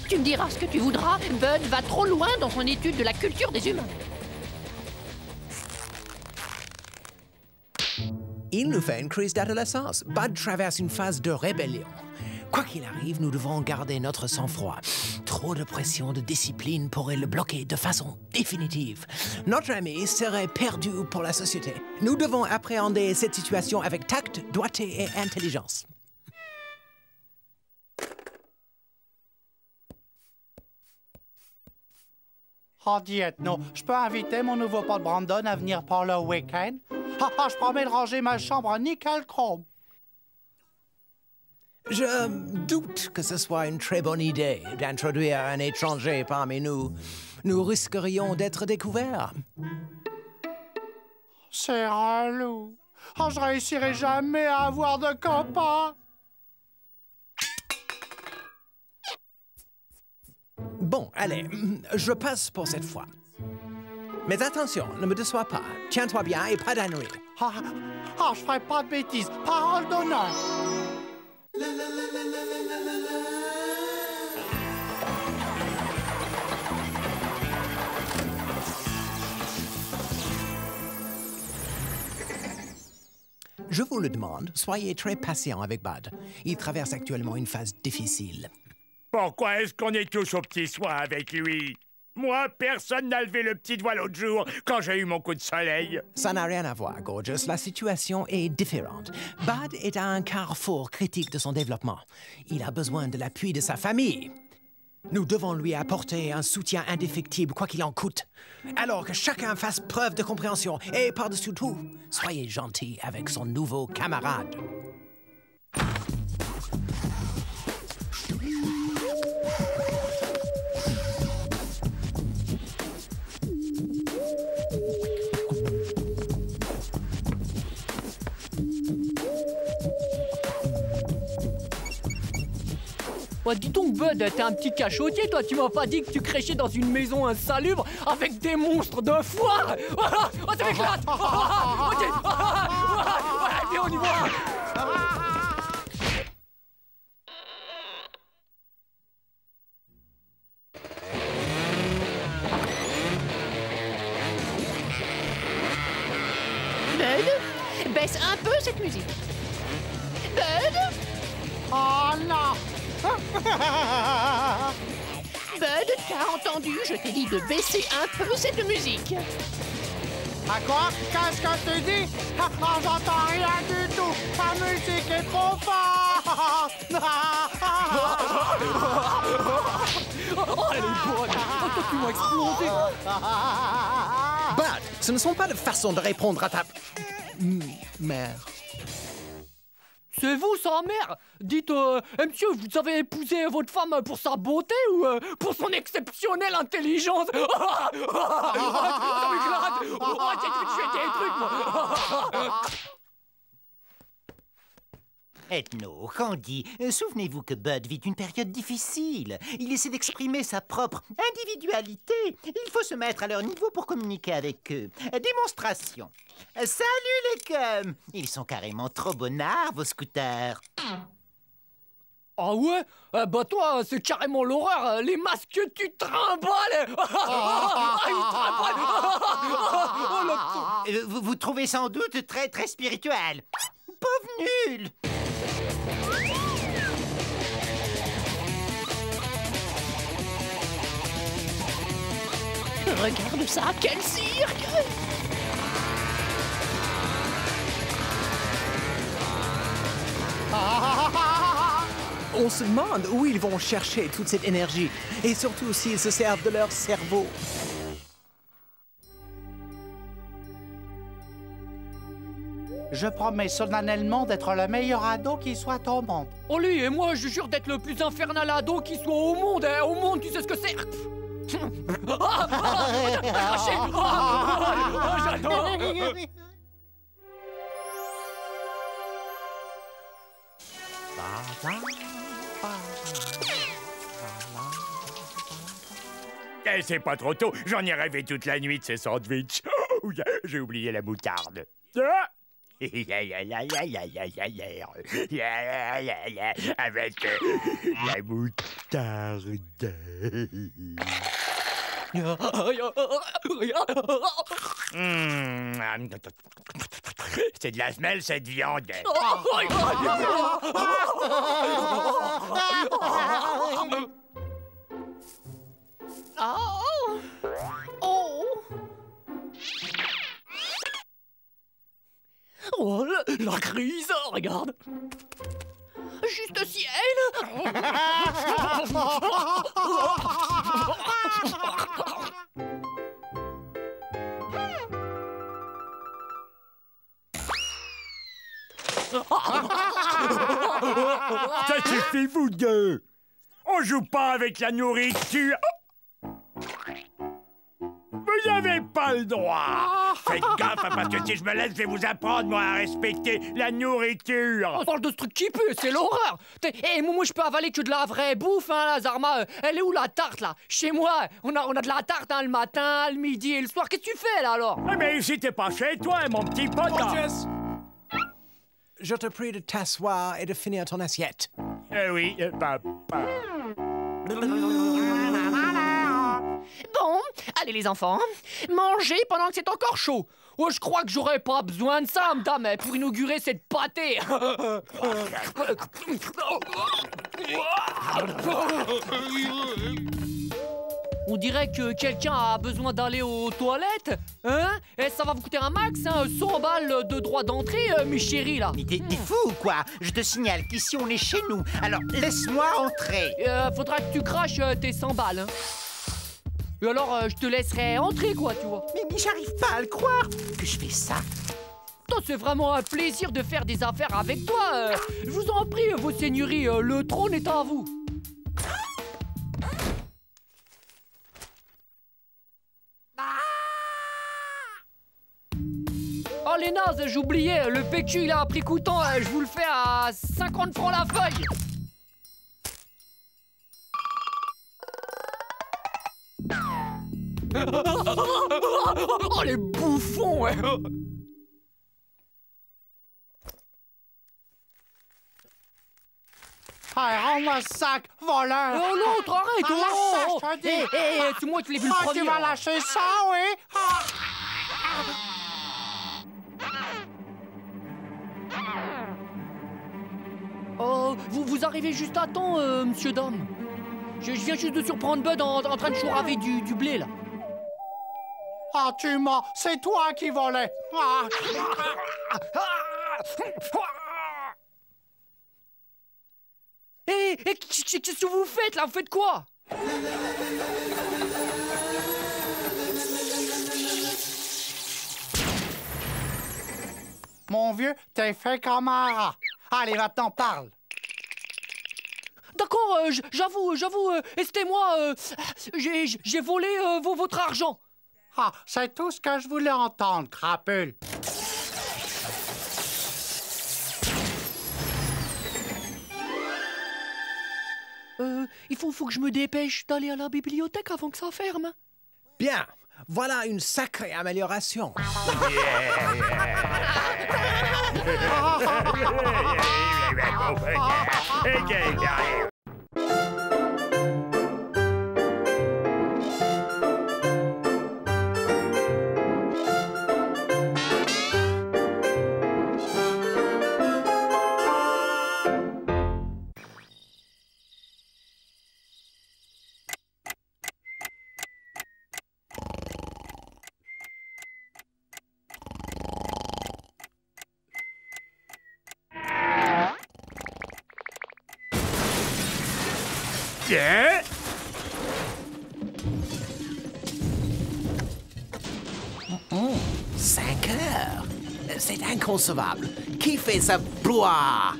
Tu me diras ce que tu voudras, Bud va trop loin dans son étude de la culture des humains. Il nous fait une crise d'adolescence. Bud traverse une phase de rébellion. Quoi qu'il arrive, nous devons garder notre sang-froid. Trop de pression de discipline pourrait le bloquer de façon définitive. Notre ami serait perdu pour la société. Nous devons appréhender cette situation avec tact, doigté et intelligence. Oh, dites-nous, je peux inviter mon nouveau pote Brandon à venir pour le week-end? Je promets de ranger ma chambre en nickel chrome. Je doute que ce soit une très bonne idée d'introduire un étranger parmi nous. Nous risquerions d'être découverts. C'est relou. Oh, je réussirai jamais à avoir de copains. Bon, allez, je passe pour cette fois. Mais attention, ne me déçois pas. Tiens-toi bien et pas d'ennuis. Je ferai pas de bêtises. Parole d'honneur. Je vous le demande, soyez très patient avec Bud. Il traverse actuellement une phase difficile. Pourquoi est-ce qu'on est tous aux petits soins avec lui? Moi, personne n'a levé le petit doigt l'autre jour quand j'ai eu mon coup de soleil. Ça n'a rien à voir, Gorgeous. La situation est différente. Bud est à un carrefour critique de son développement. Il a besoin de l'appui de sa famille. Nous devons lui apporter un soutien indéfectible, quoi qu'il en coûte. Alors que chacun fasse preuve de compréhension. Et par-dessus tout, soyez gentil avec son nouveau camarade. Oh, dis donc, Bud, t'es un petit cachotier, toi. Tu m'as pas dit que tu créchais dans une maison insalubre avec des monstres de foire. Oh, ça m'éclate. Ok. Allez, on y va. Bud, baisse un peu cette musique. Bud. Oh non. Bud, t'as entendu? Je t'ai dit de baisser un peu cette musique. À quoi? Qu'est-ce que tu dis? J'entends rien du tout. Ta musique est trop forte. Oh, elle est bonne. Oh, toi, tu m'as explosé. Bud, ce ne sont pas de façons de répondre à ta... mère. C'est vous, sa mère? Dites, monsieur, vous avez épousé votre femme pour sa beauté ou pour son exceptionnelle intelligence? Ça m'éclate! Je fais des trucs, moi! Ethno, Candy, souvenez-vous que Bud vit une période difficile. Il essaie d'exprimer sa propre individualité. Il faut se mettre à leur niveau pour communiquer avec eux. Démonstration. Salut les cums! Ils sont carrément trop bonnards, vos scooters. Ah ouais? Bah toi, c'est carrément l'horreur. Les masques que tu trimbales! Ils trimballent! Vous trouvez sans doute très, très spirituel. Pauvre nul! Regarde ça, quel cirque! On se demande où ils vont chercher toute cette énergie, et surtout s'ils se servent de leur cerveau. Je promets solennellement d'être le meilleur ado qui soit au monde. Oh lui et moi, je jure d'être le plus infernal ado qui soit au monde. Hein. Au monde, tu sais ce que c'est? J'adore. Eh, c'est pas trop tôt, j'en ai rêvé toute la nuit de ces sandwichs. Oh, j'ai oublié la moutarde. Ah! Avec la moutarde. C'est de la semelle, cette viande. Oh, la crise, regarde. Juste ciel. Ça suffit, vous deux. On joue pas avec la nourriture. Vous n'avez pas le droit. Faites gaffe, parce que si je me laisse, je vais vous apprendre, moi, à respecter la nourriture. On parle de ce truc qui pue, c'est l'horreur. Et moi, je peux avaler que de la vraie bouffe, hein, la Zarma. Elle est où, la tarte, là? Chez moi, on a de la tarte, hein, le matin, le midi et le soir. Qu'est-ce que tu fais, là, alors? Ah, mais ici, t'es pas chez toi, mon petit pote. Jess, je te prie de t'asseoir et de finir ton assiette. Oui, papa. Bon, allez les enfants, mangez pendant que c'est encore chaud. Oh, je crois que j'aurais pas besoin de ça, madame, pour inaugurer cette pâtée. On dirait que quelqu'un a besoin d'aller aux toilettes, hein? Et ça va vous coûter un max, hein? 100 balles de droit d'entrée, mes chéris, là. Mais t'es fou ou quoi? Je te signale qu'ici on est chez nous, alors laisse-moi entrer. Faudra que tu craches tes 100 balles, hein? Et alors, je te laisserai entrer, quoi, tu vois. Mais j'arrive pas à le croire que je fais ça. C'est vraiment un plaisir de faire des affaires avec toi. Je vous en prie, vos seigneuries, le trône est à vous. Oh les nazes, j'oubliais, le PQ il a un prix coûtant, je vous le fais à 50 francs la feuille. Oh les bouffons, ouais. Hey, rends-moi le sac, voleur! Oh l'autre, arrête! Oh, je te dis! C'est moi qui l'ai vu le premier! Tu vas lâcher ça, oui? Oh, vous arrivez juste à temps, monsieur Dom. Je viens juste de surprendre Bud en train de chouraver du blé, là. Ah, tu mens! C'est toi qui volais! Ah. Qu'est-ce que vous faites, là? Vous faites quoi? Mon vieux, t'es fait comme un rat. Allez, va-t'en, parle. D'accord, j'avoue, c'était-moi, j'ai volé votre argent. Ah, c'est tout ce que je voulais entendre, crapule. Il faut que je me dépêche d'aller à la bibliothèque avant que ça ferme. Bien, voilà une sacrée amélioration. Yeah. 5 heures? C'est inconcevable. Qui fait ça? Brouhaha!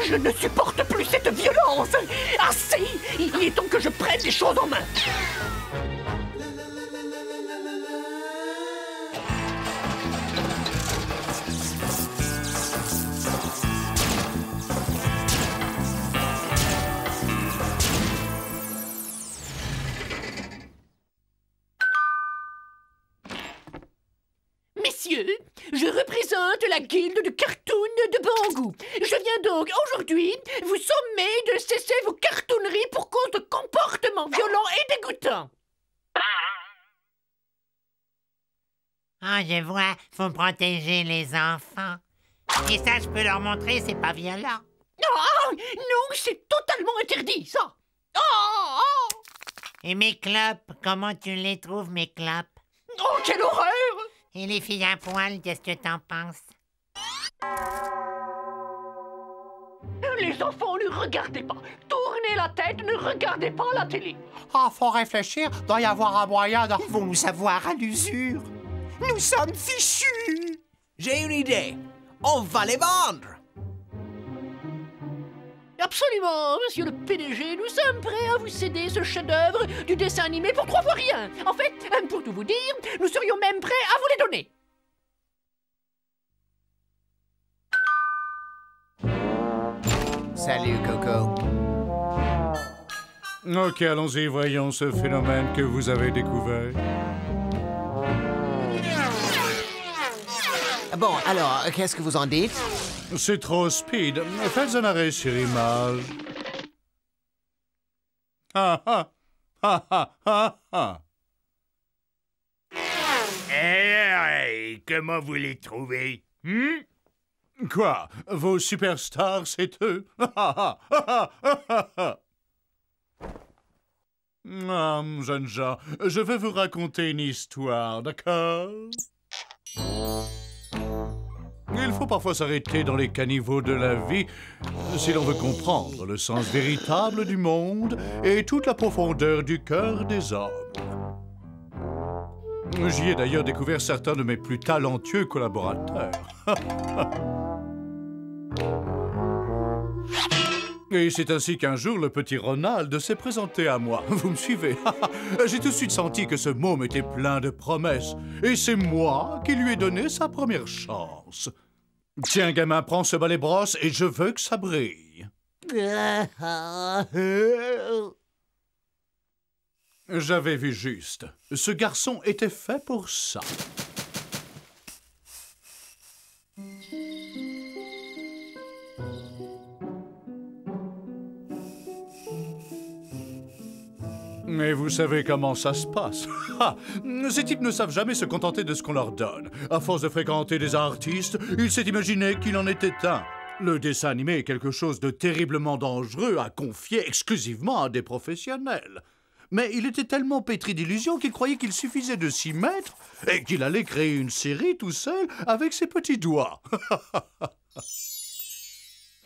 Je ne supporte plus cette violence. Assez. Il est temps que je prenne les choses en main. Messieurs, je représente la guilde de cartoon de Bangou. Je viens donc aujourd'hui vous sommer de cesser vos cartooneries pour cause de comportements violents et dégoûtants. Ah, je vois, faut protéger les enfants. Et ça, je peux leur montrer, c'est pas violent. Ah, non, c'est totalement interdit, ça. Oh. Et mes clopes, comment tu les trouves, mes clopes? Oh, quelle horreur! Et les filles à poil, qu'est-ce que t'en penses? Les enfants, ne regardez pas. Tournez la tête, ne regardez pas la télé. Ah, faut réfléchir, doit y avoir un moyen de... Ils vont nous savoir à l'usure. Nous sommes fichus. J'ai une idée. On va les vendre. Absolument, monsieur le PDG, nous sommes prêts à vous céder ce chef-d'œuvre du dessin animé pour 3 fois rien. En fait, pour tout vous dire, nous serions même prêts à vous les donner. Salut, Coco. Ok, allons-y, voyons ce phénomène que vous avez découvert. Bon, alors, qu'est-ce que vous en dites? C'est trop speed. Faites un arrêt sur image. Ah ah ah ah ah ah. Hey, comment vous les trouvez? Quoi? Vos superstars, c'est eux? Ah, jeunes gens, je vais vous raconter une histoire, d'accord? Il faut parfois s'arrêter dans les caniveaux de la vie si l'on veut comprendre le sens véritable du monde et toute la profondeur du cœur des hommes. J'y ai d'ailleurs découvert certains de mes plus talentueux collaborateurs. Et c'est ainsi qu'un jour, le petit Ronald s'est présenté à moi. Vous me suivez? J'ai tout de suite senti que ce môme était plein de promesses. Et c'est moi qui lui ai donné sa première chance. Tiens, gamin, prends ce balai-brosse et je veux que ça brille. J'avais vu juste. Ce garçon était fait pour ça. Mais vous savez comment ça se passe. Ces types ne savent jamais se contenter de ce qu'on leur donne. À force de fréquenter des artistes, il s'est imaginé qu'il en était un. Le dessin animé est quelque chose de terriblement dangereux à confier exclusivement à des professionnels. Mais il était tellement pétri d'illusions qu'il croyait qu'il suffisait de s'y mettre et qu'il allait créer une série tout seul avec ses petits doigts.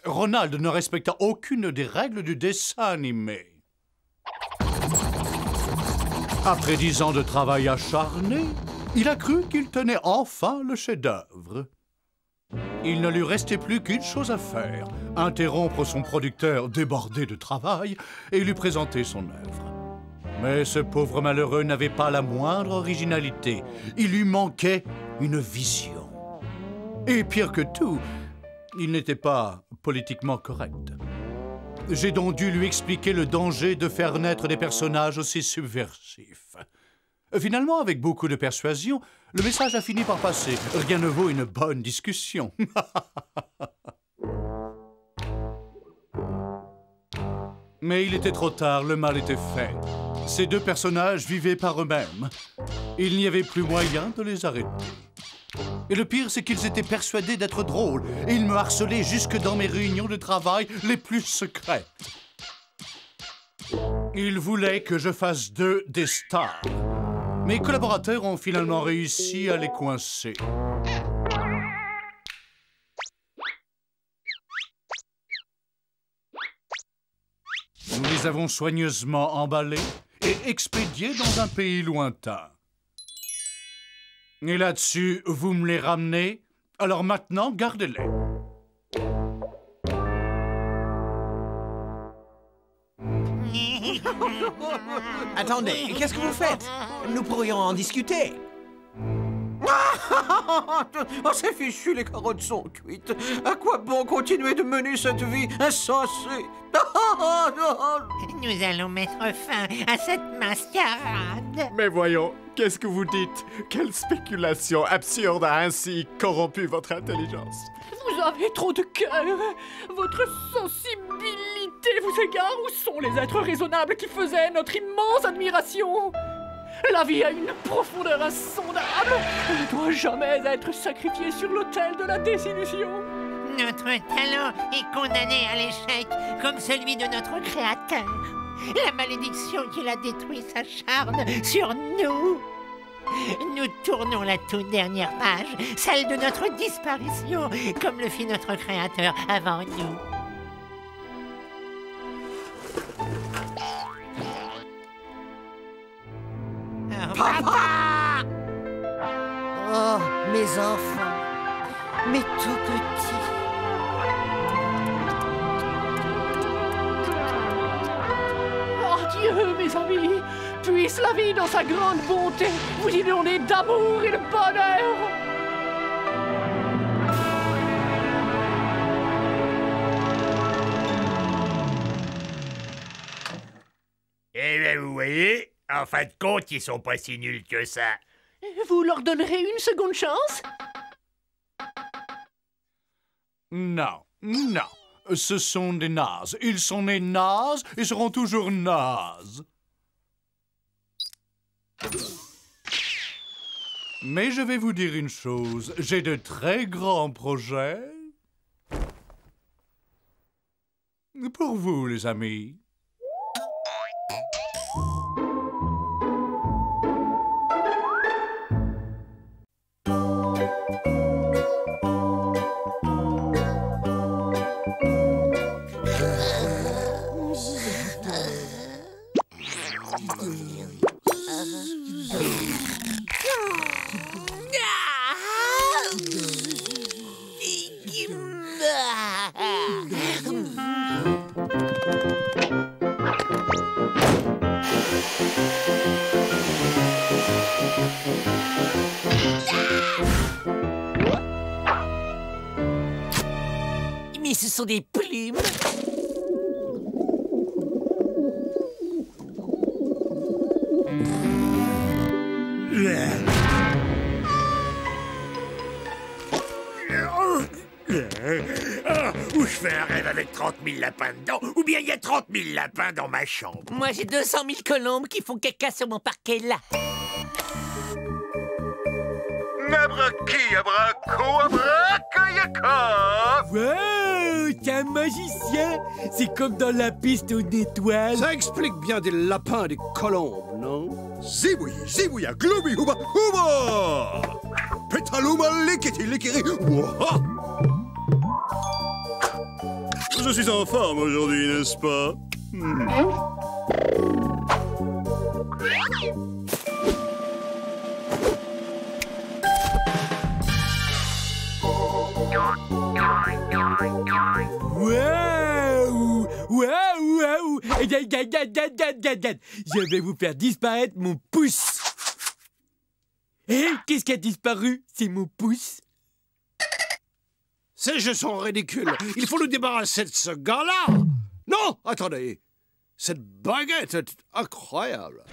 Ronald ne respecta aucune des règles du dessin animé. Après 10 ans de travail acharné, il a cru qu'il tenait enfin le chef-d'œuvre. Il ne lui restait plus qu'une chose à faire, interrompre son producteur débordé de travail et lui présenter son œuvre. Mais ce pauvre malheureux n'avait pas la moindre originalité. Il lui manquait une vision. Et pire que tout, il n'était pas politiquement correct. J'ai donc dû lui expliquer le danger de faire naître des personnages aussi subversifs. Finalement, avec beaucoup de persuasion, le message a fini par passer. Rien ne vaut une bonne discussion. Mais il était trop tard, le mal était fait. Ces deux personnages vivaient par eux-mêmes. Il n'y avait plus moyen de les arrêter. Et le pire, c'est qu'ils étaient persuadés d'être drôles, et ils me harcelaient jusque dans mes réunions de travail les plus secrètes. Ils voulaient que je fasse d'eux des stars. Mes collaborateurs ont finalement réussi à les coincer. Nous les avons soigneusement emballés et expédiés dans un pays lointain. Et là-dessus, vous me les ramenez Alors maintenant, gardez-les. Attendez, qu'est-ce que vous faites? Nous pourrions en discuter. Oh, c'est fichu, les carottes sont cuites. À quoi bon continuer de mener cette vie insensée? Nous allons mettre fin à cette mascarade. Mais voyons, qu'est-ce que vous dites? Quelle spéculation absurde a ainsi corrompu votre intelligence? Vous avez trop de cœur. Votre sensibilité vous égare. Où sont les êtres raisonnables qui faisaient notre immense admiration? La vie a une profondeur insondable. Elle ne doit jamais être sacrifiée sur l'autel de la désillusion. Notre talent est condamné à l'échec, comme celui de notre créateur. La malédiction qu'il a détruit s'acharne sur nous. Nous tournons la toute dernière page, celle de notre disparition, comme le fit notre créateur avant nous. Papa! Oh, mes enfants, mes tout petits. Adieu, mes amis. Puisse la vie, dans sa grande bonté, vous inonder d'amour et de bonheur. Eh bien, vous voyez, en fin de compte, ils sont pas si nuls que ça. Vous leur donnerez une seconde chance? Non, non. Ce sont des nazes. Ils sont nés nazes et seront toujours nazes. Mais je vais vous dire une chose. J'ai de très grands projets. Pour vous, les amis. Mais ce sont des plumes. Ou je fais un rêve avec 30 000 lapins dedans, ou bien il y a 30 000 lapins dans ma chambre. Moi, j'ai 200 000 colombes qui font caca sur mon parquet là. Nabraki, abraco, abracayaka! Wow, c'est un magicien! C'est comme dans la piste aux étoiles. Ça explique bien des lapins et des colombes, non? Ziboui, zibouya, globi, huba, huba! Pétaluma, likiti, likiri, ouah! Je suis en forme aujourd'hui, n'est-ce pas? Waouh! Waouh! Waouh! Je vais vous faire disparaître mon pouce. Hé, qu'est-ce qui a disparu? C'est mon pouce. Ces jeux sont ridicules. Il faut nous débarrasser de ce gars-là. Non, attendez. Cette baguette est incroyable.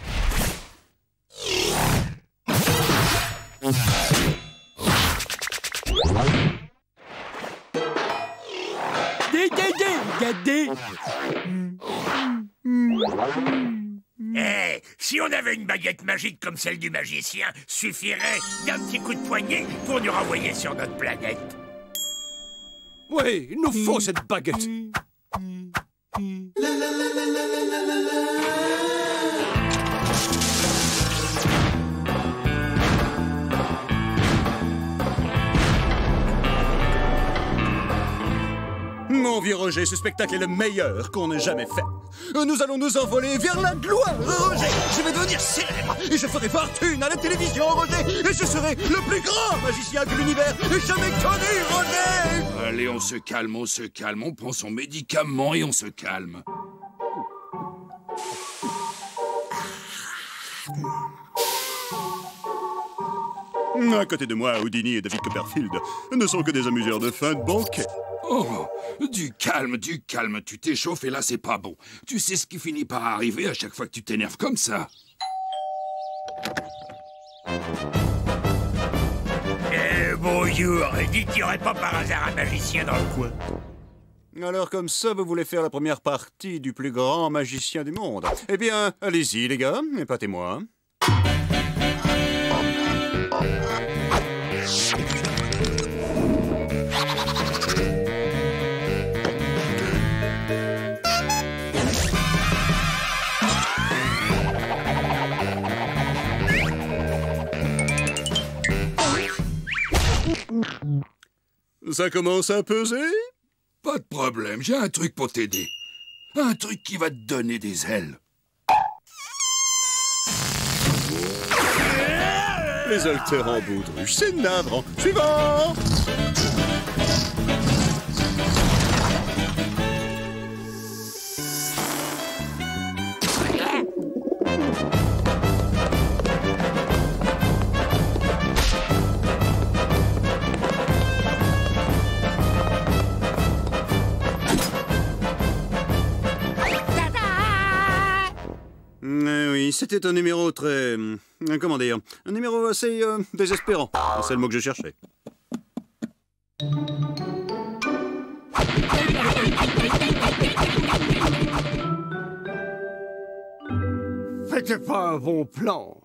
Regardez. Eh, si on avait une baguette magique comme celle du magicien, suffirait d'un petit coup de poignet pour nous renvoyer sur notre planète. Oui, il nous faut cette baguette. Mon vieux Roger, ce spectacle est le meilleur qu'on ait jamais fait. Nous allons nous envoler vers la gloire, Roger. Je vais devenir célèbre et je ferai fortune à la télévision, Roger. Et je serai le plus grand magicien que l'univers ait jamais connu, Roger. Allez, on se calme, on prend son médicament et on se calme. À côté de moi, Houdini et David Copperfield ne sont que des amuseurs de fin de banquet. Oh, du calme, tu t'échauffes et là c'est pas bon. Tu sais ce qui finit par arriver à chaque fois que tu t'énerves comme ça. Bonjour, dites qu'il n'y aurait pas par hasard un magicien dans le coin. Alors comme ça, vous voulez faire la première partie du plus grand magicien du monde? Eh bien, allez-y les gars, épatez-moi. Ça commence à peser? Pas de problème, j'ai un truc pour t'aider. Un truc qui va te donner des ailes. Les haltères en baudruche, c'est navrant. Suivant! Oui, c'était un numéro très... comment dire? Un numéro assez désespérant. C'est le mot que je cherchais. C'était pas un bon plan.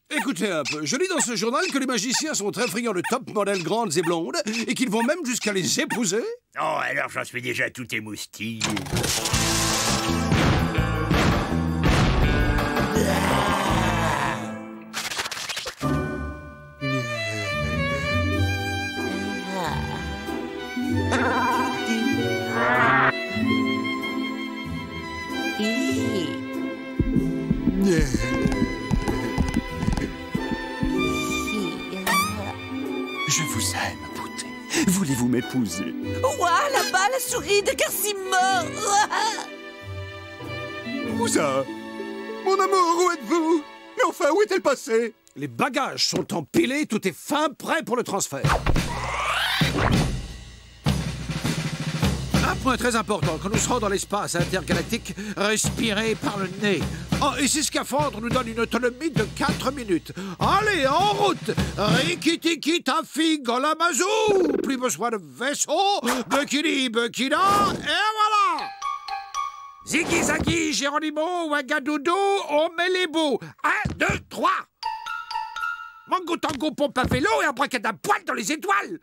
Écoutez un peu, je lis dans ce journal que les magiciens sont très friands de top modèles grandes et blondes et qu'ils vont même jusqu'à les épouser. Oh, alors j'en suis déjà tout émoustillé. Je vous aime, beauté. Voulez-vous m'épouser? Ouah, là-bas, la souris de Garcimore. Où ça? Mon amour, où êtes-vous? Mais enfin, où est-elle passée? Les bagages sont empilés, tout est fin, prêt pour le transfert. Un point très important, quand nous serons dans l'espace intergalactique, respirez par le nez. Oh, et ces scaphandres nous donnent une autonomie de 4 minutes. Allez, en route! Rikitiki tafi golamazou! Plus besoin de vaisseau, Bukini Bukina, et voilà! Ziggy Zaggy, Geronimo, Ouagadoudou, on met les bouts. 1, 2, 3! Mango tango pompe à vélo et abracadapoil dans les étoiles!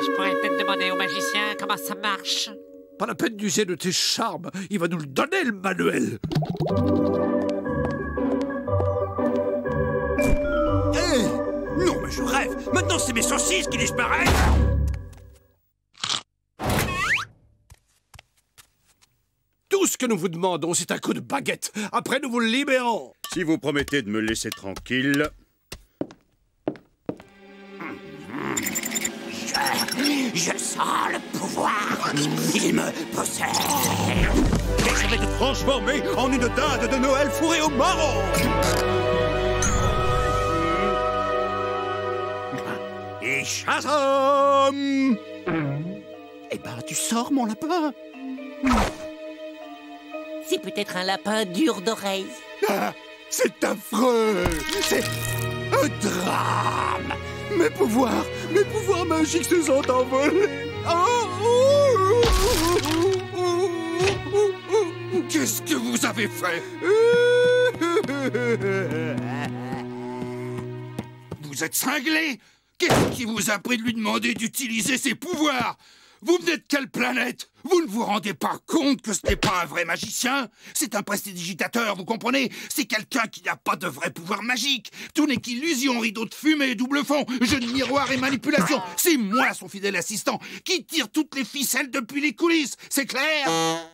Je pourrais peut-être demander au magicien comment ça marche. Pas la peine d'user de tes charmes, il va nous le donner, le manuel. Hey! Non, mais je rêve! Maintenant, c'est mes saucisses qui disparaissent! Tout ce que nous vous demandons, c'est un coup de baguette. Après, nous vous le libérons. Si vous promettez de me laisser tranquille... Je sens le pouvoir. Il me possède. Et je vais te transformer en une dinde de Noël fourrée au marron. Et Shazam! Eh ben, tu sors, mon lapin. C'est peut-être un lapin dur d'oreilles. Ah, c'est affreux. C'est un drame. Mes pouvoirs magiques se sont envolés. Qu'est-ce que vous avez fait? Vous êtes cinglé? Qu'est-ce qui vous a pris de lui demander d'utiliser ses pouvoirs? Vous venez de quelle planète? Vous ne vous rendez pas compte que ce n'est pas un vrai magicien? C'est un prestidigitateur, vous comprenez? C'est quelqu'un qui n'a pas de vrai pouvoir magique. Tout n'est qu'illusion, rideau de fumée, double fond, jeu de miroir et manipulation. C'est moi, son fidèle assistant, qui tire toutes les ficelles depuis les coulisses. C'est clair?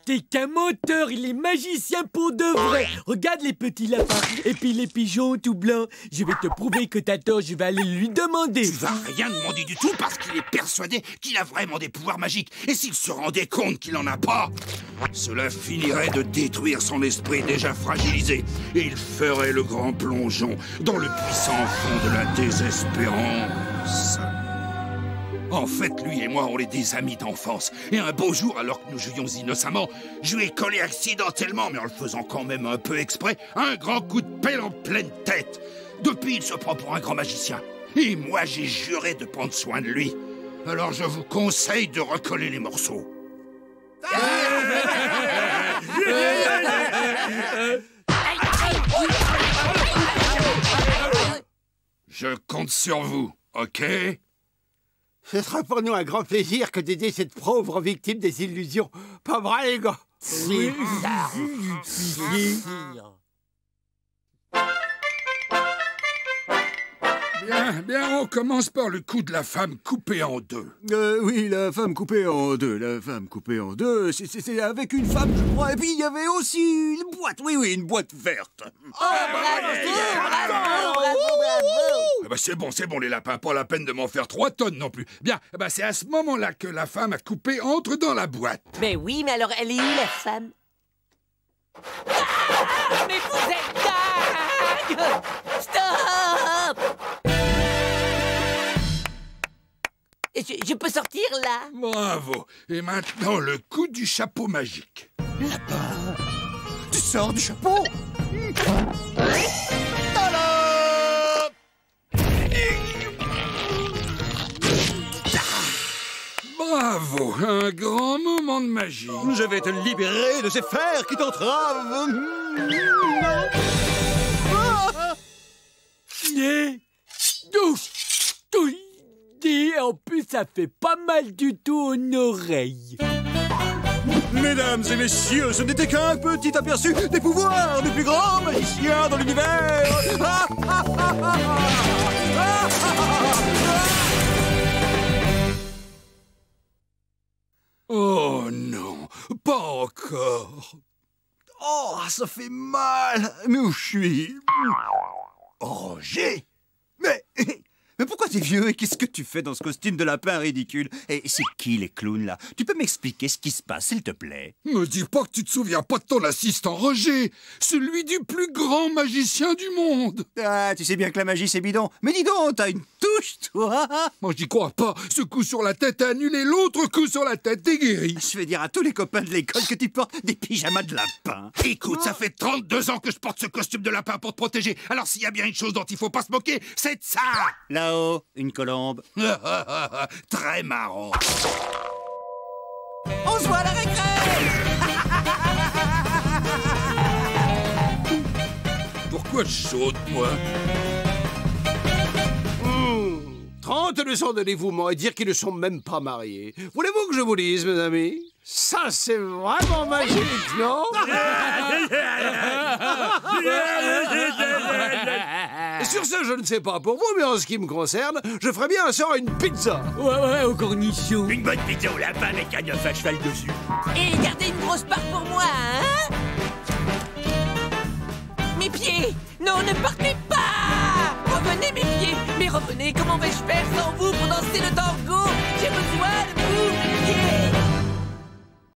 T'es qu'un menteur, il est magicien pour de vrai. Regarde les petits lapins et puis les pigeons tout blancs. Je vais te prouver que t'as tort, je vais aller lui demander. Tu vas rien demander du tout parce qu'il est persuadé qu'il a vraiment des pouvoirs magiques. Et s'il se rendait compte qu'il n'en a pas, cela finirait de détruire son esprit déjà fragilisé et il ferait le grand plongeon dans le puissant fond de la désespérance. En fait, lui et moi, on est des amis d'enfance. Et un beau jour, alors que nous jouions innocemment, je lui ai collé accidentellement, mais en le faisant quand même un peu exprès, un grand coup de pelle en pleine tête. Depuis, il se prend pour un grand magicien. Et moi, j'ai juré de prendre soin de lui. Alors je vous conseille de recoller les morceaux. Je compte sur vous, ok? Ce sera pour nous un grand plaisir que d'aider cette pauvre victime des illusions. Pas vrai, les gars? Oui. Bien, on commence par le coup de la femme coupée en deux. Oui, la femme coupée en deux. La femme coupée en deux, c'est avec une femme, je crois. Et puis, il y avait aussi une boîte. Oui, une boîte verte. Ah bah c'est bon, les lapins. Pas la peine de m'en faire 3 tonnes non plus. Bien, bah c'est à ce moment-là que la femme a coupé entre dans la boîte. Mais oui, mais alors, elle est où, la femme? Ah, mais vous êtes dingue! Stop! Je peux sortir, là? Bravo. Et maintenant, le coup du chapeau magique. Lapin, tu sors du chapeau? Bravo, un grand moment de magie. Je vais te libérer de ces fers qui t'entravent. Et en plus, ça fait pas mal du tout aux oreilles. Mesdames et messieurs, ce n'était qu'un petit aperçu des pouvoirs du plus grand magicien dans l'univers. Oh non, pas encore. Oh, ça fait mal. Mais où je suis? Roger? Mais pourquoi t'es vieux et qu'est-ce que tu fais dans ce costume de lapin ridicule? Et c'est qui les clowns là? Tu peux m'expliquer ce qui se passe, s'il te plaît? Me dis pas que tu te souviens pas de ton assistant Roger, celui du plus grand magicien du monde. Ah, tu sais bien que la magie c'est bidon. Mais dis donc, t'as une touche, toi? Moi j'y crois pas. Ce coup sur la tête a annulé l'autre coup sur la tête, t'es guéri. Je vais dire à tous les copains de l'école que tu portes des pyjamas de lapin. Écoute, ça fait 32 ans que je porte ce costume de lapin pour te protéger. Alors s'il y a bien une chose dont il faut pas se moquer, c'est de ça. Là-haut, une colombe. Très marrant. On se voit à la récré. 'Pourquoi je saute, moi? 30 leçons de dévouement et dire qu'ils ne sont même pas mariés. Voulez-vous que je vous dise, mes amis? Ça, c'est vraiment magique, non? Sur ce, je ne sais pas pour vous, mais en ce qui me concerne, je ferais bien un sort à une pizza. Ouais, au cornichon. Une bonne pizza au lapin avec un œuf à cheval dessus. Et gardez une grosse part pour moi, hein? Mes pieds! Non, ne partez pas! Revenez, mes pieds! Mais revenez, comment vais-je faire sans vous pour danser le tango? J'ai besoin de vous, mes pieds!